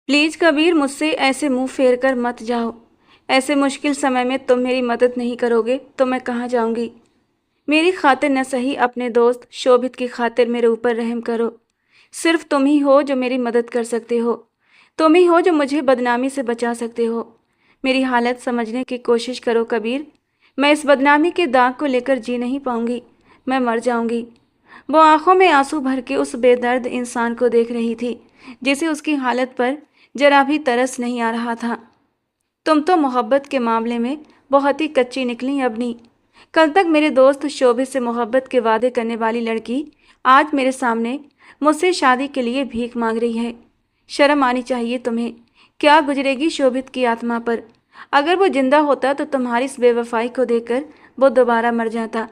Please Kabir, मुझसे ऐसे मुंह फेर कर मत जाओ। ऐसे मुश्किल समय में तुम मेरी मदद नहीं करोगे तो मैं कहाँ जाऊंगी। मेरी खातिर न सही अपने दोस्त शोभित की खातिर मेरे ऊपर रहम करो। सिर्फ तुम ही हो जो मेरी मदद कर सकते हो। तुम ही हो जो मुझे बदनामी से बचा सकते हो। मेरी हालत समझने की कोशिश करो कबीर। मैं इस बदनामी के दाग को लेकर जी नहीं पाऊंगी। मैं मर जाऊंगी। वो आंखों में आंसू भर के उस बेदर्द इंसान को देख रही थी जिसे उसकी हालत पर जरा भी तरस नहीं आ रहा था। तुम तो मोहब्बत के मामले में बहुत ही कच्ची निकली अबनी। कल तक मेरे दोस्त शोभित से मोहब्बत के वादे करने वाली लड़की आज मेरे सामने मुझसे शादी के लिए भीख मांग रही है। शर्म आनी चाहिए तुम्हें। क्या गुजरेगी शोभित की आत्मा पर। अगर वो जिंदा होता तो तुम्हारी इस बेवफाई को देखकर वो दोबारा मर जाता।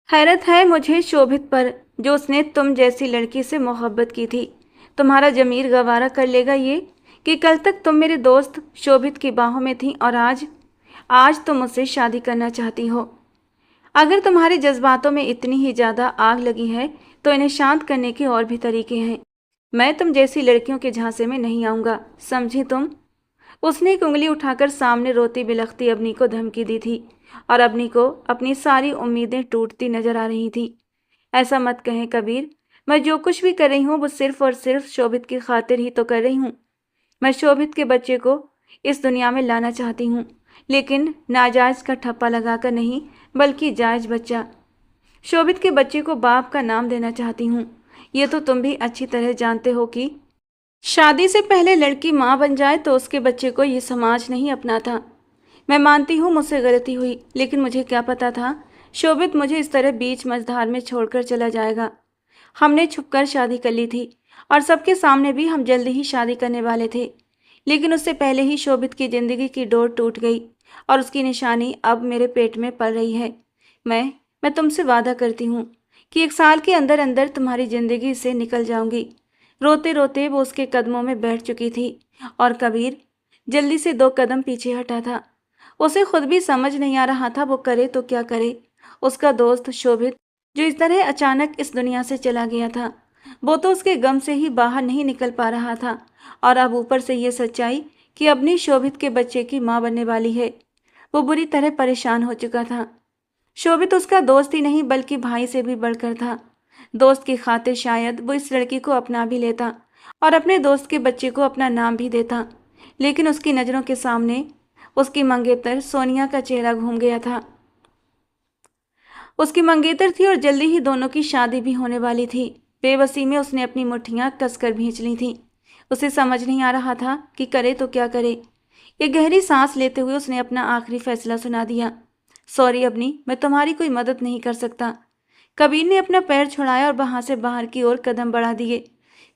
हैरत है मुझे शोभित पर, जो उसने तुम जैसी लड़की से मोहब्बत की थी। तुम्हारा जमीर गवारा कर लेगा ये कि कल तक तुम मेरे दोस्त शोभित की बाहों में थी और आज आज तुम मुझसे शादी करना चाहती हो। अगर तुम्हारे जज्बातों में इतनी ही ज़्यादा आग लगी है तो इन्हें शांत करने के और भी तरीके हैं। मैं तुम जैसी लड़कियों के झांसे में नहीं आऊँगा, समझी तुम। उसने एक उंगली उठाकर सामने रोती बिलखती अवनी को धमकी दी थी और अवनी को अपनी सारी उम्मीदें टूटती नजर आ रही थी। ऐसा मत कहें कबीर। मैं जो कुछ भी कर रही हूँ वो सिर्फ और सिर्फ शोभित की खातिर ही तो कर रही हूँ। मैं शोभित के बच्चे को इस दुनिया में लाना चाहती हूँ, लेकिन नाजायज का ठप्पा लगाकर नहीं, बल्कि जायज बच्चा। शोभित के बच्चे को बाप का नाम देना चाहती हूँ। ये तो तुम भी अच्छी तरह जानते हो कि शादी से पहले लड़की माँ बन जाए तो उसके बच्चे को ये समाज नहीं अपनाता। मैं मानती हूँ मुझसे गलती हुई, लेकिन मुझे क्या पता था शोभित मुझे इस तरह बीच मझधार में छोड़कर चला जाएगा। हमने छुपकर शादी कर ली थी और सबके सामने भी हम जल्दी ही शादी करने वाले थे, लेकिन उससे पहले ही शोभित की जिंदगी की डोर टूट गई और उसकी निशानी अब मेरे पेट में पल रही है। मैं तुमसे वादा करती हूँ कि 1 साल के अंदर अंदर तुम्हारी जिंदगी से निकल जाऊंगी। रोते रोते वो उसके कदमों में बैठ चुकी थी और कबीर जल्दी से 2 कदम पीछे हटा था। उसे खुद भी समझ नहीं आ रहा था वो करे तो क्या करे। उसका दोस्त शोभित जो इस तरह अचानक इस दुनिया से चला गया था, वो तो उसके गम से ही बाहर नहीं निकल पा रहा था, और अब ऊपर से ये सच्चाई कि अपनी शोभित के बच्चे की माँ बनने वाली है। वो बुरी तरह परेशान हो चुका था। शोभित उसका दोस्त ही नहीं बल्कि भाई से भी बढ़कर था। दोस्त की खातिर शायद वो इस लड़की को अपना भी लेता और अपने दोस्त के बच्चे को अपना नाम भी देता, लेकिन उसकी नज़रों के सामने उसकी मंगेतर सोनिया का चेहरा घूम गया था। उसकी मंगेतर थी और जल्दी ही दोनों की शादी भी होने वाली थी। बेबसी में उसने अपनी मुट्ठियां कसकर भींच ली थीं। उसे समझ नहीं आ रहा था कि करे तो क्या करे। एक गहरी सांस लेते हुए उसने अपना आखिरी फैसला सुना दिया। सॉरी अबनी, मैं तुम्हारी कोई मदद नहीं कर सकता। कबीर ने अपना पैर छुड़ाया और वहां से बाहर की ओर कदम बढ़ा दिए।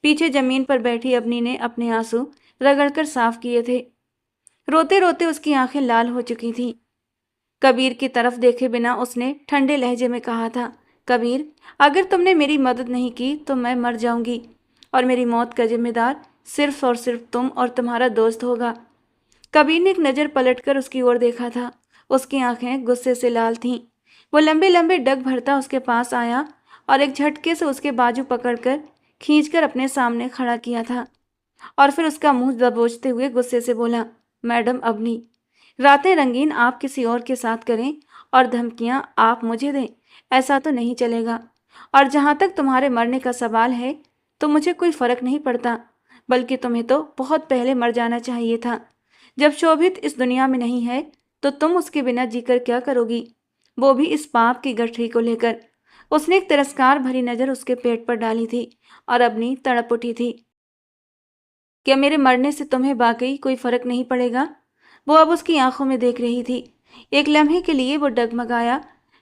पीछे जमीन पर बैठी अबनी ने अपने आंसू रगड़कर साफ किए थे। रोते रोते उसकी आंखें लाल हो चुकी थीं। कबीर की तरफ देखे बिना उसने ठंडे लहजे में कहा था, कबीर, अगर तुमने मेरी मदद नहीं की तो मैं मर जाऊंगी और मेरी मौत का जिम्मेदार सिर्फ और सिर्फ तुम और तुम्हारा दोस्त होगा। कबीर ने एक नज़र पलटकर उसकी ओर देखा था। उसकी आंखें गुस्से से लाल थीं। वो लंबे लंबे डग भरता उसके पास आया और एक झटके से उसके बाजू पकड़कर खींचकर अपने सामने खड़ा किया था, और फिर उसका मुंह दबोचते हुए गुस्से से बोला, मैडम अवनी, रातें रंगीन आप किसी और के साथ करें और धमकियां आप मुझे दें, ऐसा तो नहीं चलेगा। और जहां तक तुम्हारे मरने का सवाल है तो मुझे कोई फर्क नहीं पड़ता, बल्कि तुम्हें तो बहुत पहले मर जाना चाहिए था। जब शोभित इस दुनिया में नहीं है तो तुम उसके बिना जीकर क्या करोगी, वो भी इस पाप की गठरी को लेकर। उसने एक तिरस्कार भरी नज़र उसके पेट पर डाली थी और अपनी तड़प उठी थी। क्या मेरे मरने से तुम्हें वाकई कोई फर्क नहीं पड़ेगा? वो अब उसकी आंखों में देख रही थी। एक लम्हे के लिए वो डगमगाया,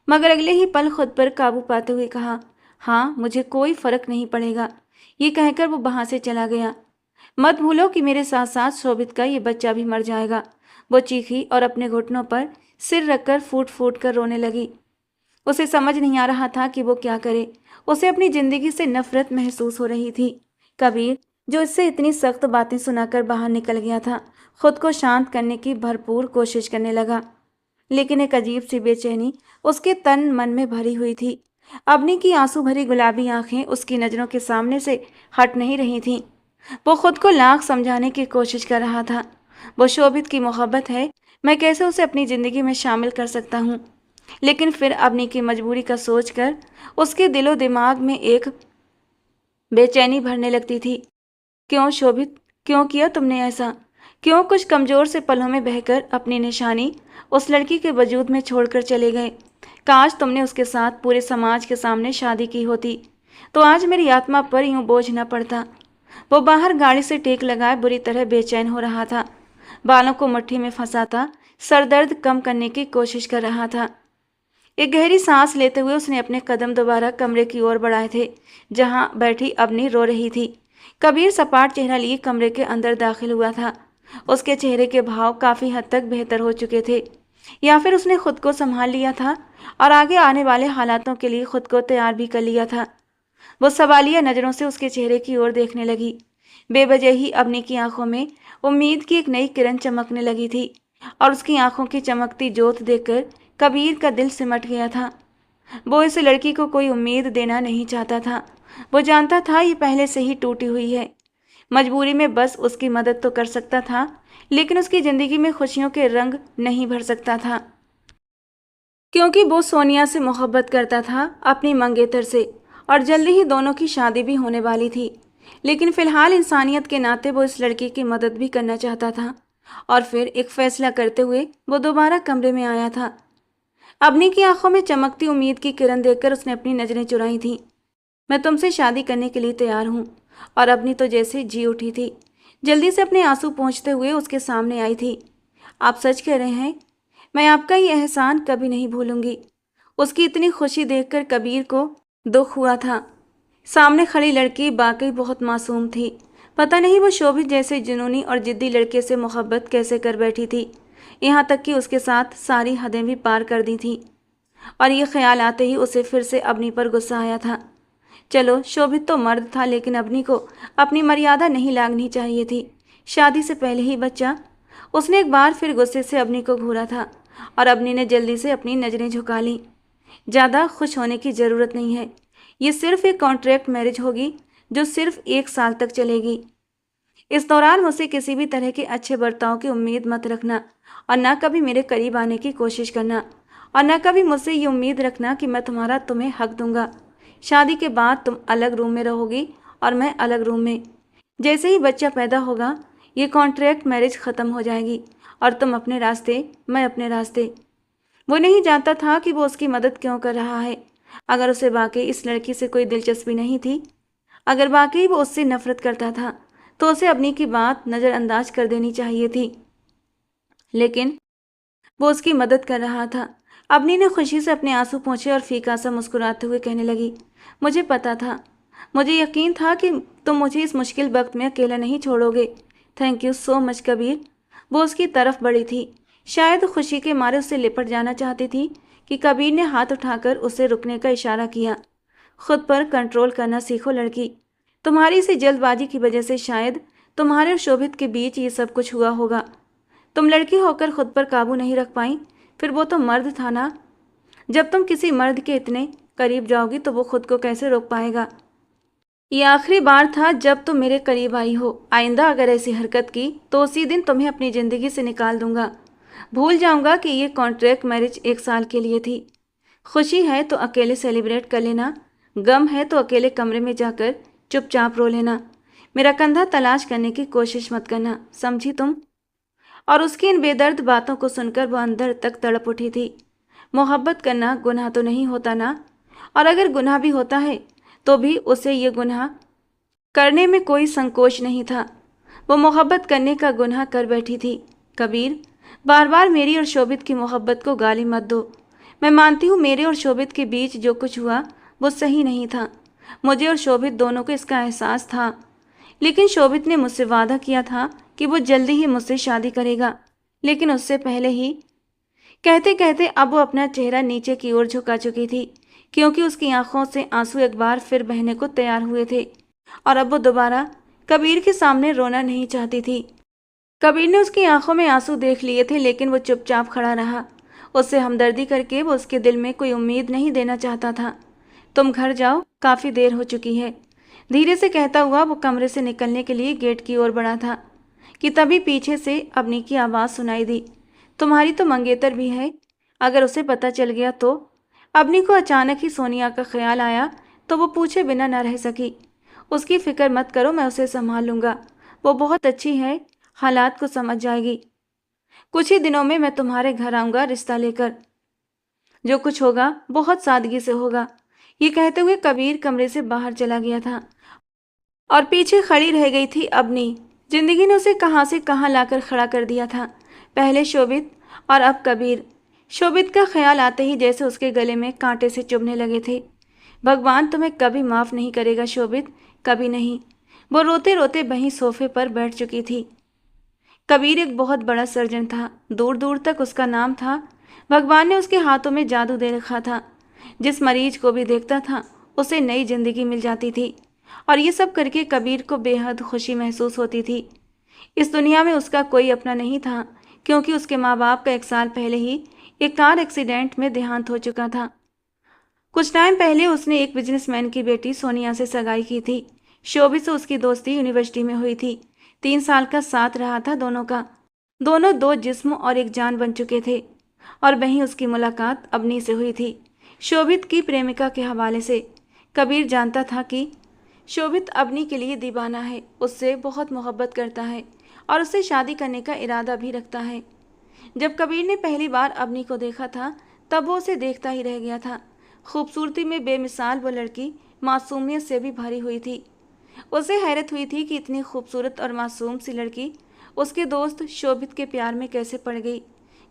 मगर अगले ही पल खुद पर काबू पाते हुए कहा, हाँ, मुझे कोई फर्क नहीं पड़ेगा। ये कहकर वो वहां से चला गया। मत भूलो कि मेरे साथ साथ शोभित का ये बच्चा भी मर जाएगा। वो चीखी और अपने घुटनों पर सिर रखकर फूट फूट कर रोने लगी। उसे समझ नहीं आ रहा था कि वो क्या करे। उसे अपनी जिंदगी से नफरत महसूस हो रही थी। कबीर, जो इससे इतनी सख्त बातें सुनाकर बाहर निकल गया था, खुद को शांत करने की भरपूर कोशिश करने लगा, लेकिन एक अजीब सी बेचैनी उसके तन मन में भरी हुई थी। अवनी की आंसू भरी गुलाबी आंखें उसकी नज़रों के सामने से हट नहीं रही थीं। वो खुद को लाख समझाने की कोशिश कर रहा था। वो शोभित की मोहब्बत है, मैं कैसे उसे अपनी ज़िंदगी में शामिल कर सकता हूँ। लेकिन फिर अवनी की मजबूरी का सोचकर उसके दिलो दिमाग में एक बेचैनी भरने लगती थी। क्यों शोभित, क्यों किया तुमने ऐसा? क्यों कुछ कमज़ोर से पलों में बहकर अपनी निशानी उस लड़की के वजूद में छोड़कर चले गए? काश तुमने उसके साथ पूरे समाज के सामने शादी की होती, तो आज मेरी आत्मा पर यूं बोझ न पड़ता। वो बाहर गाड़ी से टेक लगाए बुरी तरह बेचैन हो रहा था। बालों को मुट्ठी में फंसाता सरदर्द कम करने की कोशिश कर रहा था। एक गहरी सांस लेते हुए उसने अपने कदम दोबारा कमरे की ओर बढ़ाए थे, जहां बैठी अवनी रो रही थी। कबीर सपाट चेहरा लिए कमरे के अंदर दाखिल हुआ था। उसके चेहरे के भाव काफ़ी हद तक बेहतर हो चुके थे, या फिर उसने खुद को संभाल लिया था और आगे आने वाले हालातों के लिए खुद को तैयार भी कर लिया था। वो सवालिया नज़रों से उसके चेहरे की ओर देखने लगी। बेवजह ही अवनी की आंखों में उम्मीद की एक नई किरण चमकने लगी थी, और उसकी आंखों की चमकती जोत देखकर कबीर का दिल सिमट गया था। वो इस लड़की को कोई उम्मीद देना नहीं चाहता था। वो जानता था ये पहले से ही टूटी हुई है। मजबूरी में बस उसकी मदद तो कर सकता था, लेकिन उसकी ज़िंदगी में खुशियों के रंग नहीं भर सकता था, क्योंकि वो सोनिया से मोहब्बत करता था, अपनी मंगेतर से, और जल्दी ही दोनों की शादी भी होने वाली थी। लेकिन फिलहाल इंसानियत के नाते वो इस लड़की की मदद भी करना चाहता था। और फिर एक फैसला करते हुए वो दोबारा कमरे में आया था। अवनी की आंखों में चमकती उम्मीद की किरण देखकर उसने अपनी नजरें चुराई थीं। मैं तुमसे शादी करने के लिए तैयार हूँ। और अवनी तो जैसे जी उठी थी, जल्दी से अपने आंसू पोंछते हुए उसके सामने आई थी। आप सच कह रहे हैं? मैं आपका ये एहसान कभी नहीं भूलूंगी। उसकी इतनी खुशी देखकर कबीर को दुख हुआ था। सामने खड़ी लड़की वाकई बहुत मासूम थी। पता नहीं वो शोभित जैसे जुनूनी और जिद्दी लड़के से मोहब्बत कैसे कर बैठी थी, यहाँ तक कि उसके साथ सारी हदें भी पार कर दी थी। और ये ख्याल आते ही उसे फिर से अवनी पर गुस्सा आया था। चलो, शोभित तो मर्द था, लेकिन अवनी को अपनी मर्यादा नहीं लागनी चाहिए थी। शादी से पहले ही बच्चा। उसने एक बार फिर गुस्से से अवनी को घूरा था, और अवनी ने जल्दी से अपनी नज़रें झुका लीं। ज़्यादा खुश होने की ज़रूरत नहीं है। ये सिर्फ एक कॉन्ट्रैक्ट मैरिज होगी, जो सिर्फ 1 साल तक चलेगी। इस दौरान मुझसे किसी भी तरह के अच्छे बर्ताव की उम्मीद मत रखना, और ना कभी मेरे करीब आने की कोशिश करना, और ना कभी मुझसे ये उम्मीद रखना कि मैं तुम्हें हक दूंगा। शादी के बाद तुम अलग रूम में रहोगी और मैं अलग रूम में। जैसे ही बच्चा पैदा होगा, ये कॉन्ट्रैक्ट मैरिज ख़त्म हो जाएगी, और तुम अपने रास्ते, मैं अपने रास्ते। वो नहीं जानता था कि वो उसकी मदद क्यों कर रहा है। अगर उसे वाकई इस लड़की से कोई दिलचस्पी नहीं थी, अगर वाकई वो उससे नफरत करता था, तो उसे अवनी की बात नज़रअंदाज कर देनी चाहिए थी। लेकिन वो उसकी मदद कर रहा था। अवनी ने खुशी से अपने आंसू पोंछे और फीका सा मुस्कुराते हुए कहने लगी, मुझे पता था, मुझे यकीन था कि तुम मुझे इस मुश्किल वक्त में अकेला नहीं छोड़ोगे। Thank you so much Kabir. वो उसकी तरफ बढ़ी थी, शायद खुशी के मारे उससे लिपट जाना चाहती थी कि कबीर ने हाथ उठाकर उसे रुकने का इशारा किया। खुद पर कंट्रोल करना सीखो लड़की। तुम्हारी इसी जल्दबाजी की वजह से शायद तुम्हारे और शोभित के बीच ये सब कुछ हुआ होगा। तुम लड़की होकर खुद पर काबू नहीं रख पाई, फिर वो तो मर्द था ना। जब तुम किसी मर्द के इतने करीब जाओगी तो वो खुद को कैसे रोक पाएगा। ये आखिरी बार था जब तुम मेरे करीब आई हो। आइंदा अगर ऐसी हरकत की तो उसी दिन तुम्हें अपनी ज़िंदगी से निकाल दूंगा। भूल जाऊंगा कि ये कॉन्ट्रैक्ट मैरिज 1 साल के लिए थी। खुशी है तो अकेले सेलिब्रेट कर लेना, गम है तो अकेले कमरे में जाकर चुपचाप रो लेना। मेरा कंधा तलाश करने की कोशिश मत करना, समझी तुम? और उसकी इन बेदर्द बातों को सुनकर वह अंदर तक तड़प उठी थी। मोहब्बत करना गुनाह तो नहीं होता ना, और अगर गुनाह भी होता है तो भी उसे ये गुनाह करने में कोई संकोच नहीं था। वो मोहब्बत करने का गुनाह कर बैठी थी। कबीर, बार बार मेरी और शोभित की मोहब्बत को गाली मत दो। मैं मानती हूँ मेरे और शोभित के बीच जो कुछ हुआ वो सही नहीं था। मुझे और शोभित दोनों को इसका एहसास था, लेकिन शोभित ने मुझसे वादा किया था कि वो जल्दी ही मुझसे शादी करेगा, लेकिन उससे पहले ही। कहते कहते अब वो अपना चेहरा नीचे की ओर झुका चुकी थी, क्योंकि उसकी आंखों से आंसू एक बार फिर बहने को तैयार हुए थे, और अब वो दोबारा कबीर के सामने रोना नहीं चाहती थी। कबीर ने उसकी आंखों में आंसू देख लिए थे, लेकिन वो चुपचाप खड़ा रहा। उससे हमदर्दी करके वो उसके दिल में कोई उम्मीद नहीं देना चाहता था। तुम घर जाओ, काफ़ी देर हो चुकी है। धीरे से कहता हुआ वो कमरे से निकलने के लिए गेट की ओर बढ़ा था कि तभी पीछे से अवनी की आवाज़ सुनाई दी। तुम्हारी तो मंगेतर भी है, अगर उसे पता चल गया तो। अवनी को अचानक ही सोनिया का ख्याल आया तो वो पूछे बिना न रह सकी। उसकी फिक्र मत करो, मैं उसे संभाल लूँगा, वो बहुत अच्छी है, हालात को समझ जाएगी। कुछ ही दिनों में मैं तुम्हारे घर आऊँगा रिश्ता लेकर, जो कुछ होगा बहुत सादगी से होगा। ये कहते हुए कबीर कमरे से बाहर चला गया था और पीछे खड़ी रह गई थी अवनी। जिंदगी ने उसे कहाँ से कहाँ लाकर खड़ा कर दिया था, पहले शोभित और अब कबीर। शोभित का ख्याल आते ही जैसे उसके गले में कांटे से चुभने लगे थे। भगवान तुम्हें कभी माफ़ नहीं करेगा शोभित, कभी नहीं। वो रोते रोते वहीं सोफे पर बैठ चुकी थी। कबीर एक बहुत बड़ा सर्जन था, दूर दूर तक उसका नाम था। भगवान ने उसके हाथों में जादू दे रखा था। जिस मरीज को भी देखता था उसे नई जिंदगी मिल जाती थी, और ये सब करके कबीर को बेहद खुशी महसूस होती थी। इस दुनिया में उसका कोई अपना नहीं था, क्योंकि उसके माँ बाप का 1 साल पहले ही एक कार एक्सीडेंट में देहांत हो चुका था। कुछ टाइम पहले उसने एक बिजनेसमैन की बेटी सोनिया से सगाई की थी। शोभित से उसकी दोस्ती यूनिवर्सिटी में हुई थी। 3 साल का साथ रहा था दोनों का। दोनों दो जिस्म और एक जान बन चुके थे। और वहीं उसकी मुलाकात अवनी से हुई थी, शोभित की प्रेमिका के हवाले से। कबीर जानता था कि शोभित अवनी के लिए दीवाना है, उससे बहुत मोहब्बत करता है और उससे शादी करने का इरादा भी रखता है। जब कबीर ने पहली बार अवनी को देखा था तब वो उसे देखता ही रह गया था। खूबसूरती में बेमिसाल वो लड़की मासूमियत से भी भरी हुई थी। उसे हैरत हुई थी कि इतनी खूबसूरत और मासूम सी लड़की उसके दोस्त शोभित के प्यार में कैसे पड़ गई,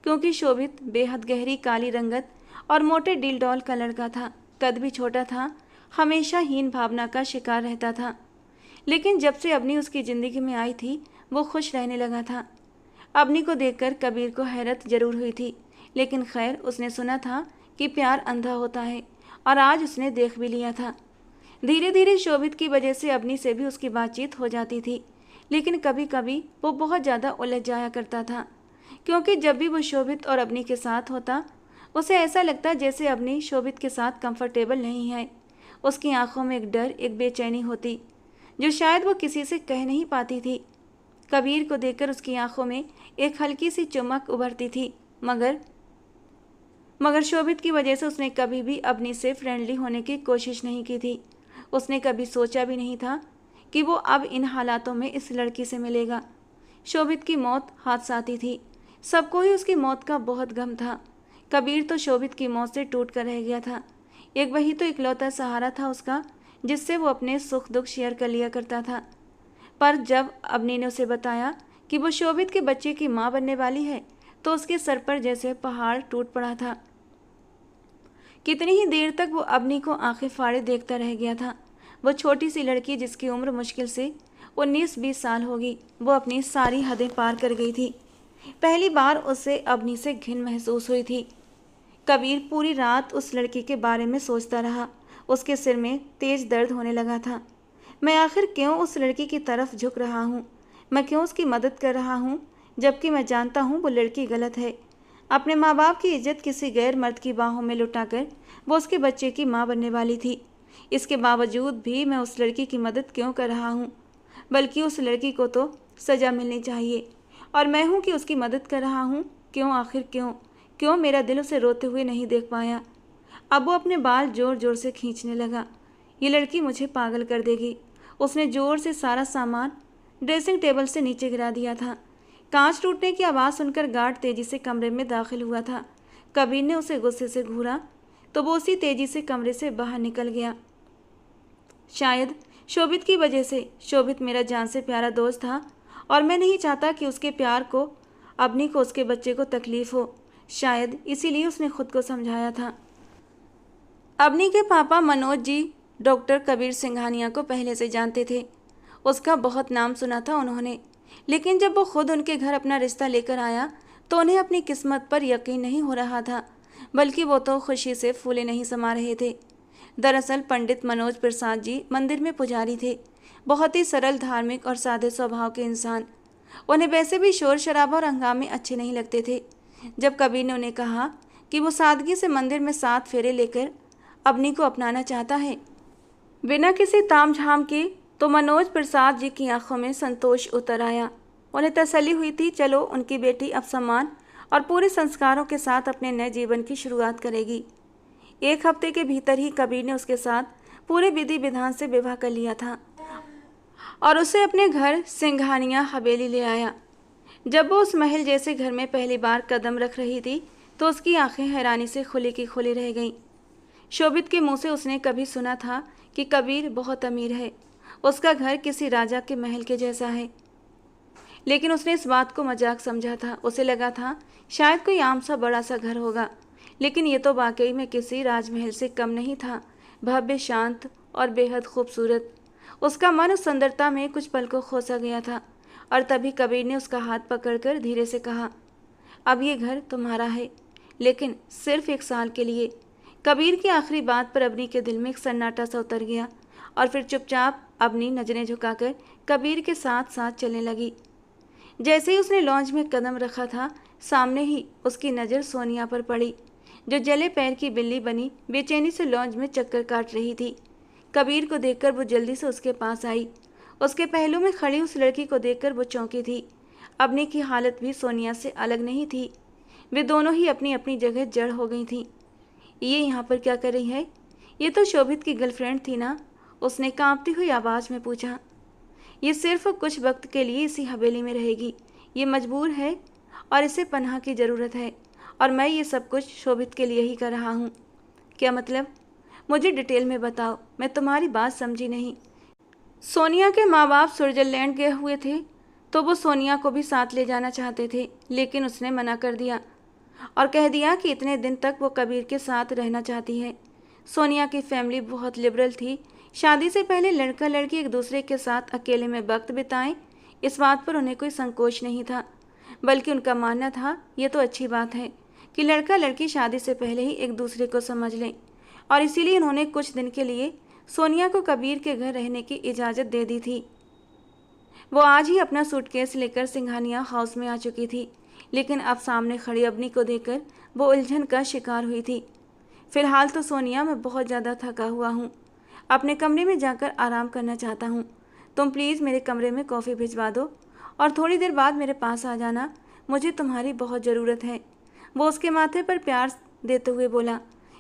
क्योंकि शोभित बेहद गहरी काली रंगत और मोटे डील डॉल का लड़का था। कद भी छोटा था, हमेशा हीन भावना का शिकार रहता था। लेकिन जब से अवनी उसकी ज़िंदगी में आई थी वो खुश रहने लगा था। अवनी को देखकर कबीर को हैरत जरूर हुई थी, लेकिन खैर उसने सुना था कि प्यार अंधा होता है, और आज उसने देख भी लिया था। धीरे धीरे शोभित की वजह से अवनी से भी उसकी बातचीत हो जाती थी, लेकिन कभी कभी वो बहुत ज़्यादा उलझ जाया करता था, क्योंकि जब भी वो शोभित और अवनी के साथ होता उसे ऐसा लगता जैसे अवनी शोभित के साथ कंफर्टेबल नहीं है। उसकी आंखों में एक डर, एक बेचैनी होती जो शायद वो किसी से कह नहीं पाती थी। कबीर को देखकर उसकी आंखों में एक हल्की सी चमक उभरती थी, मगर शोभित की वजह से उसने कभी भी अवनी से फ्रेंडली होने की कोशिश नहीं की थी। उसने कभी सोचा भी नहीं था कि वो अब इन हालातों में इस लड़की से मिलेगा। शोभित की मौत हादसाती थी, सबको ही उसकी मौत का बहुत गम था। कबीर तो शोभित की मौत से टूट कर रह गया था। एक वही तो इकलौता सहारा था उसका, जिससे वो अपने सुख दुख शेयर कर लिया करता था। पर जब अवनी ने उसे बताया कि वो शोभित के बच्चे की माँ बनने वाली है तो उसके सर पर जैसे पहाड़ टूट पड़ा था। कितनी ही देर तक वो अवनी को आंखें फाड़े देखता रह गया था। वो छोटी सी लड़की जिसकी उम्र मुश्किल से 19-20 साल होगी, वो अपनी सारी हदें पार कर गई थी। पहली बार उसे अवनी से घिन महसूस हुई थी। कबीर पूरी रात उस लड़की के बारे में सोचता रहा। उसके सिर में तेज दर्द होने लगा था। मैं आखिर क्यों उस लड़की की तरफ झुक रहा हूँ? मैं क्यों उसकी मदद कर रहा हूँ, जबकि मैं जानता हूँ वो लड़की गलत है। अपने माँ बाप की इज्जत किसी गैर मर्द की बाहों में लुटाकर वो उसके बच्चे की माँ बनने वाली थी। इसके बावजूद भी मैं उस लड़की की मदद क्यों कर रहा हूँ? बल्कि उस लड़की को तो सज़ा मिलनी चाहिए, और मैं हूँ कि उसकी मदद कर रहा हूँ। क्यों, आखिर क्यों? क्यों मेरा दिल उसे रोते हुए नहीं देख पाया? अब वो अपने बाल जोर जोर से खींचने लगा। ये लड़की मुझे पागल कर देगी। उसने जोर से सारा सामान ड्रेसिंग टेबल से नीचे गिरा दिया था। कांच टूटने की आवाज़ सुनकर गार्ड तेजी से कमरे में दाखिल हुआ था। कबीर ने उसे गुस्से से घूरा तो वो उसी तेजी से कमरे से बाहर निकल गया। शायद शोभित की वजह से। शोभित मेरा जान से प्यारा दोस्त था, और मैं नहीं चाहता कि उसके प्यार को, अवनी को, उसके बच्चे को तकलीफ हो। शायद इसीलिए उसने खुद को समझाया था। अवनी के पापा मनोज जी डॉक्टर कबीर सिंघानिया को पहले से जानते थे। उसका बहुत नाम सुना था उन्होंने, लेकिन जब वो खुद उनके घर अपना रिश्ता लेकर आया तो उन्हें अपनी किस्मत पर यकीन नहीं हो रहा था, बल्कि वो तो खुशी से फूले नहीं समा रहे थे। दरअसल पंडित मनोज प्रसाद जी मंदिर में पुजारी थे, बहुत ही सरल, धार्मिक और सादे स्वभाव के इंसान। उन्हें वैसे भी शोर शराबा और हंगामे अच्छे नहीं लगते थे। जब कबीर ने उन्हें कहा कि वो सादगी से मंदिर में 7 फेरे लेकर अवनी को अपनाना चाहता है, बिना किसी तामझाम के तो मनोज प्रसाद जी की आंखों में संतोष उतर आया। उन्हें तसल्ली हुई थी, चलो उनकी बेटी अब सम्मान और पूरे संस्कारों के साथ अपने नए जीवन की शुरुआत करेगी। एक हफ्ते के भीतर ही कबीर ने उसके साथ पूरे विधि विधान से विवाह कर लिया था और उसे अपने घर सिंघानिया हवेली ले आया। जब वो उस महल जैसे घर में पहली बार कदम रख रही थी तो उसकी आंखें हैरानी से खुली की खुली रह गईं। शोभित के मुंह से उसने कभी सुना था कि कबीर बहुत अमीर है, उसका घर किसी राजा के महल के जैसा है, लेकिन उसने इस बात को मजाक समझा था। उसे लगा था शायद कोई आम सा बड़ा सा घर होगा, लेकिन ये तो वाकई में किसी राजमहल से कम नहीं था, भव्य, शांत और बेहद खूबसूरत। उसका मन उस सुंदरता में कुछ पल को खो सा गया था और तभी कबीर ने उसका हाथ पकड़कर धीरे से कहा, अब ये घर तुम्हारा है, लेकिन सिर्फ 1 साल के लिए। कबीर की आखिरी बात पर अवनी के दिल में एक सन्नाटा सा उतर गया और फिर चुपचाप अवनी नजरें झुकाकर कबीर के साथ साथ चलने लगी। जैसे ही उसने लॉन्च में कदम रखा था, सामने ही उसकी नज़र सोनिया पर पड़ी, जो जले पैर की बिल्ली बनी बेचैनी से लॉन्च में चक्कर काट रही थी। कबीर को देखकर वो जल्दी से उसके पास आई। उसके पहलू में खड़ी उस लड़की को देखकर वो चौंकी थी। अवनी की हालत भी सोनिया से अलग नहीं थी। वे दोनों ही अपनी अपनी जगह जड़ हो गई थीं। ये यहाँ पर क्या कर रही है? ये तो शोभित की गर्लफ्रेंड थी ना? उसने कांपती हुई आवाज़ में पूछा। ये सिर्फ कुछ वक्त के लिए इसी हवेली में रहेगी, ये मजबूर है और इसे पनाह की ज़रूरत है, और मैं ये सब कुछ शोभित के लिए ही कर रहा हूँ। क्या मतलब? मुझे डिटेल में बताओ, मैं तुम्हारी बात समझी नहीं। सोनिया के माँ बाप स्विट्जरलैंड गए हुए थे तो वो सोनिया को भी साथ ले जाना चाहते थे, लेकिन उसने मना कर दिया और कह दिया कि इतने दिन तक वो कबीर के साथ रहना चाहती है। सोनिया की फैमिली बहुत लिबरल थी। शादी से पहले लड़का लड़की एक दूसरे के साथ अकेले में वक्त बिताएं, इस बात पर उन्हें कोई संकोच नहीं था, बल्कि उनका मानना था ये तो अच्छी बात है कि लड़का लड़की शादी से पहले ही एक दूसरे को समझ लें, और इसीलिए उन्होंने कुछ दिन के लिए सोनिया को कबीर के घर रहने की इजाज़त दे दी थी। वो आज ही अपना सूटकेस लेकर सिंघानिया हाउस में आ चुकी थी, लेकिन अब सामने खड़ी अवनी को देखकर वो उलझन का शिकार हुई थी। फिलहाल तो सोनिया, मैं बहुत ज़्यादा थका हुआ हूँ, अपने कमरे में जाकर आराम करना चाहता हूँ। तुम प्लीज़ मेरे कमरे में कॉफ़ी भिजवा दो और थोड़ी देर बाद मेरे पास आ जाना, मुझे तुम्हारी बहुत ज़रूरत है। वो उसके माथे पर प्यार देते हुए बोला।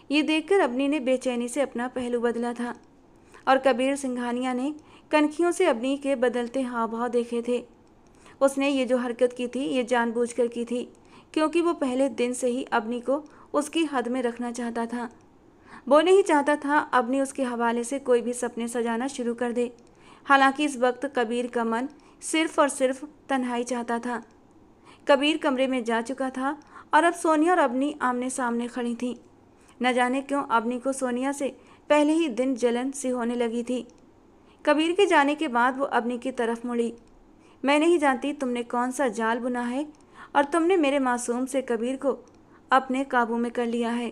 ये देखकर अवनी ने बेचैनी से अपना पहलू बदला था और कबीर सिंघानिया ने कनखियों से अवनी के बदलते हाव भाव देखे थे। उसने ये जो हरकत की थी ये जानबूझकर की थी, क्योंकि वो पहले दिन से ही अवनी को उसकी हद में रखना चाहता था। वो नहीं चाहता था अवनी उसके हवाले से कोई भी सपने सजाना शुरू कर दे। हालांकि इस वक्त कबीर का मन सिर्फ और सिर्फ तन्हाई चाहता था। कबीर कमरे में जा चुका था और अब सोनिया और अवनी आमने सामने खड़ी थीं। न जाने क्यों अवनी को सोनिया से पहले ही दिन जलन सी होने लगी थी। कबीर के जाने के बाद वो अवनी की तरफ मुड़ी। मैं नहीं जानती तुमने कौन सा जाल बुना है और तुमने मेरे मासूम से कबीर को अपने काबू में कर लिया है।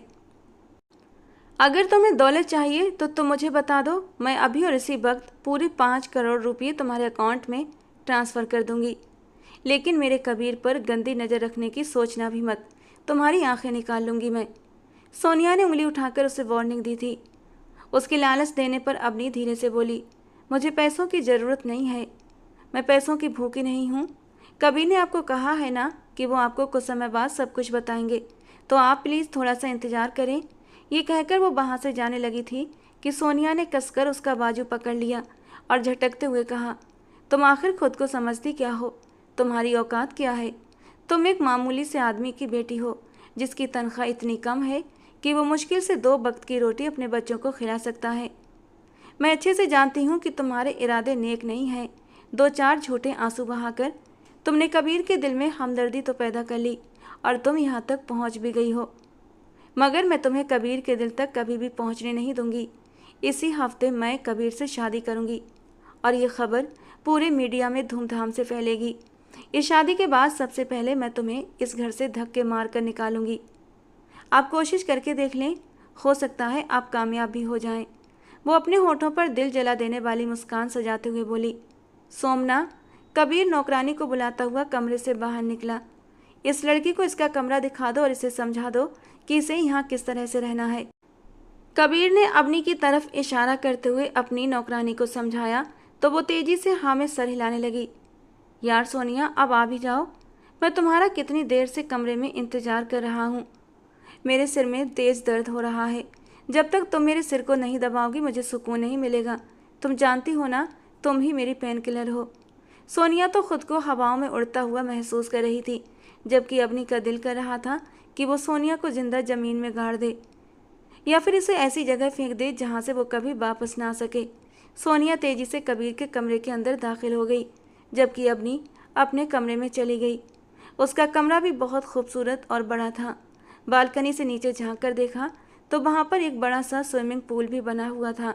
अगर तुम्हें दौलत चाहिए तो तुम मुझे बता दो, मैं अभी और इसी वक्त पूरे 5 करोड़ रुपये तुम्हारे अकाउंट में ट्रांसफ़र कर दूंगी। लेकिन मेरे कबीर पर गंदी नज़र रखने की सोचना भी मत, तुम्हारी आंखें निकाल लूँगी मैं। सोनिया ने उंगली उठाकर उसे वार्निंग दी थी। उसकी लालच देने पर अवनी धीरे से बोली, मुझे पैसों की ज़रूरत नहीं है, मैं पैसों की भूखी नहीं हूँ। कबीर ने आपको कहा है ना कि वो आपको कुछ समय बाद सब कुछ बताएंगे, तो आप प्लीज़ थोड़ा सा इंतज़ार करें। ये कहकर वो वहाँ से जाने लगी थी कि सोनिया ने कसकर उसका बाजू पकड़ लिया और झटकते हुए कहा, तुम आखिर खुद को समझती क्या हो? तुम्हारी औकात क्या है? तुम एक मामूली से आदमी की बेटी हो जिसकी तनख्वाह इतनी कम है कि वो मुश्किल से 2 वक्त की रोटी अपने बच्चों को खिला सकता है। मैं अच्छे से जानती हूँ कि तुम्हारे इरादे नेक नहीं हैं। 2-4 झूठे आंसू बहाकर तुमने कबीर के दिल में हमदर्दी तो पैदा कर ली और तुम यहाँ तक पहुँच भी गई हो, मगर मैं तुम्हें कबीर के दिल तक कभी भी पहुँचने नहीं दूंगी। इसी हफ्ते मैं कबीर से शादी करूँगी और ये खबर पूरे मीडिया में धूमधाम से फैलेगी। इस शादी के बाद सबसे पहले मैं तुम्हें इस घर से धक्के मार कर निकालूंगी। आप कोशिश करके देख लें, हो सकता है आप कामयाब भी हो जाएं। वो अपने होठों पर दिल जला देने वाली मुस्कान सजाते हुए बोली। सोमना, कबीर नौकरानी को बुलाता हुआ कमरे से बाहर निकला। इस लड़की को इसका कमरा दिखा दो और इसे समझा दो कि इसे यहाँ किस तरह से रहना है। कबीर ने अवनी की तरफ इशारा करते हुए अपनी नौकरानी को समझाया तो वो तेजी से हाँ में सर हिलाने लगी। यार सोनिया, अब आ भी जाओ। मैं तुम्हारा कितनी देर से कमरे में इंतजार कर रहा हूँ। मेरे सिर में तेज दर्द हो रहा है। जब तक तुम मेरे सिर को नहीं दबाओगी मुझे सुकून नहीं मिलेगा। तुम जानती हो ना, तुम ही मेरी पेन किलर हो। सोनिया तो खुद को हवाओं में उड़ता हुआ महसूस कर रही थी, जबकि अवनी का दिल कर रहा था कि वो सोनिया को जिंदा जमीन में गाड़ दे या फिर इसे ऐसी जगह फेंक दे जहाँ से वो कभी वापस ना आ सके। सोनिया तेजी से कबीर के कमरे के अंदर दाखिल हो गई, जबकि अवनी अपने कमरे में चली गई। उसका कमरा भी बहुत खूबसूरत और बड़ा था। बालकनी से नीचे झांक कर देखा तो वहाँ पर एक बड़ा सा स्विमिंग पूल भी बना हुआ था।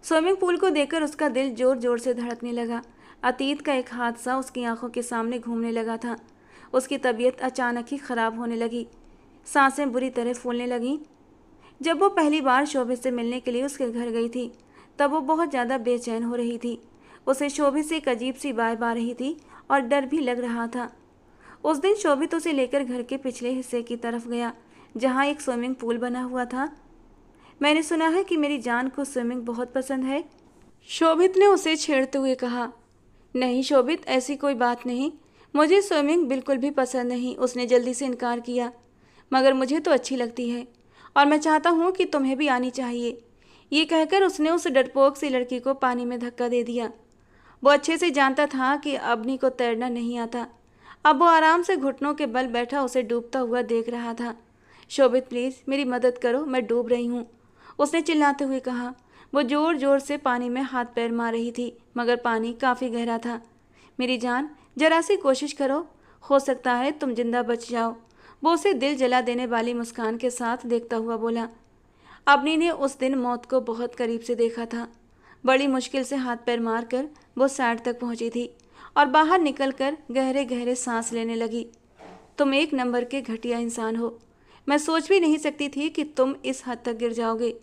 स्विमिंग पूल को देखकर उसका दिल जोर जोर से धड़कने लगा। अतीत का एक हादसा उसकी आंखों के सामने घूमने लगा था। उसकी तबीयत अचानक ही खराब होने लगी, सांसें बुरी तरह फूलने लगीं। जब वो पहली बार शोभित से मिलने के लिए उसके घर गई थी तब वो बहुत ज़्यादा बेचैन हो रही थी। उसे शोभित से एक अजीब सी वाइब आ रही थी और डर भी लग रहा था। उस दिन शोभित उसे लेकर घर के पिछले हिस्से की तरफ गया जहाँ एक स्विमिंग पूल बना हुआ था। मैंने सुना है कि मेरी जान को स्विमिंग बहुत पसंद है, शोभित ने उसे छेड़ते हुए कहा। नहीं शोभित, ऐसी कोई बात नहीं, मुझे स्विमिंग बिल्कुल भी पसंद नहीं, उसने जल्दी से इनकार किया। मगर मुझे तो अच्छी लगती है और मैं चाहता हूँ कि तुम्हें भी आनी चाहिए। ये कहकर उसने उस डरपोक सी लड़की को पानी में धक्का दे दिया। वो अच्छे से जानता था कि अवनी को तैरना नहीं आता। अब वो आराम से घुटनों के बल बैठा उसे डूबता हुआ देख रहा था। शोभित प्लीज़ मेरी मदद करो, मैं डूब रही हूँ, उसने चिल्लाते हुए कहा। वो जोर जोर से पानी में हाथ पैर मार रही थी मगर पानी काफ़ी गहरा था। मेरी जान, जरा सी कोशिश करो, हो सकता है तुम जिंदा बच जाओ, वो उसे दिल जला देने वाली मुस्कान के साथ देखता हुआ बोला। अवनी ने उस दिन मौत को बहुत करीब से देखा था। बड़ी मुश्किल से हाथ पैर मारकर वो साइड तक पहुंची थी और बाहर निकलकर गहरे गहरे सांस लेने लगी। तुम एक नंबर के घटिया इंसान हो, मैं सोच भी नहीं सकती थी कि तुम इस हद तक गिर जाओगे,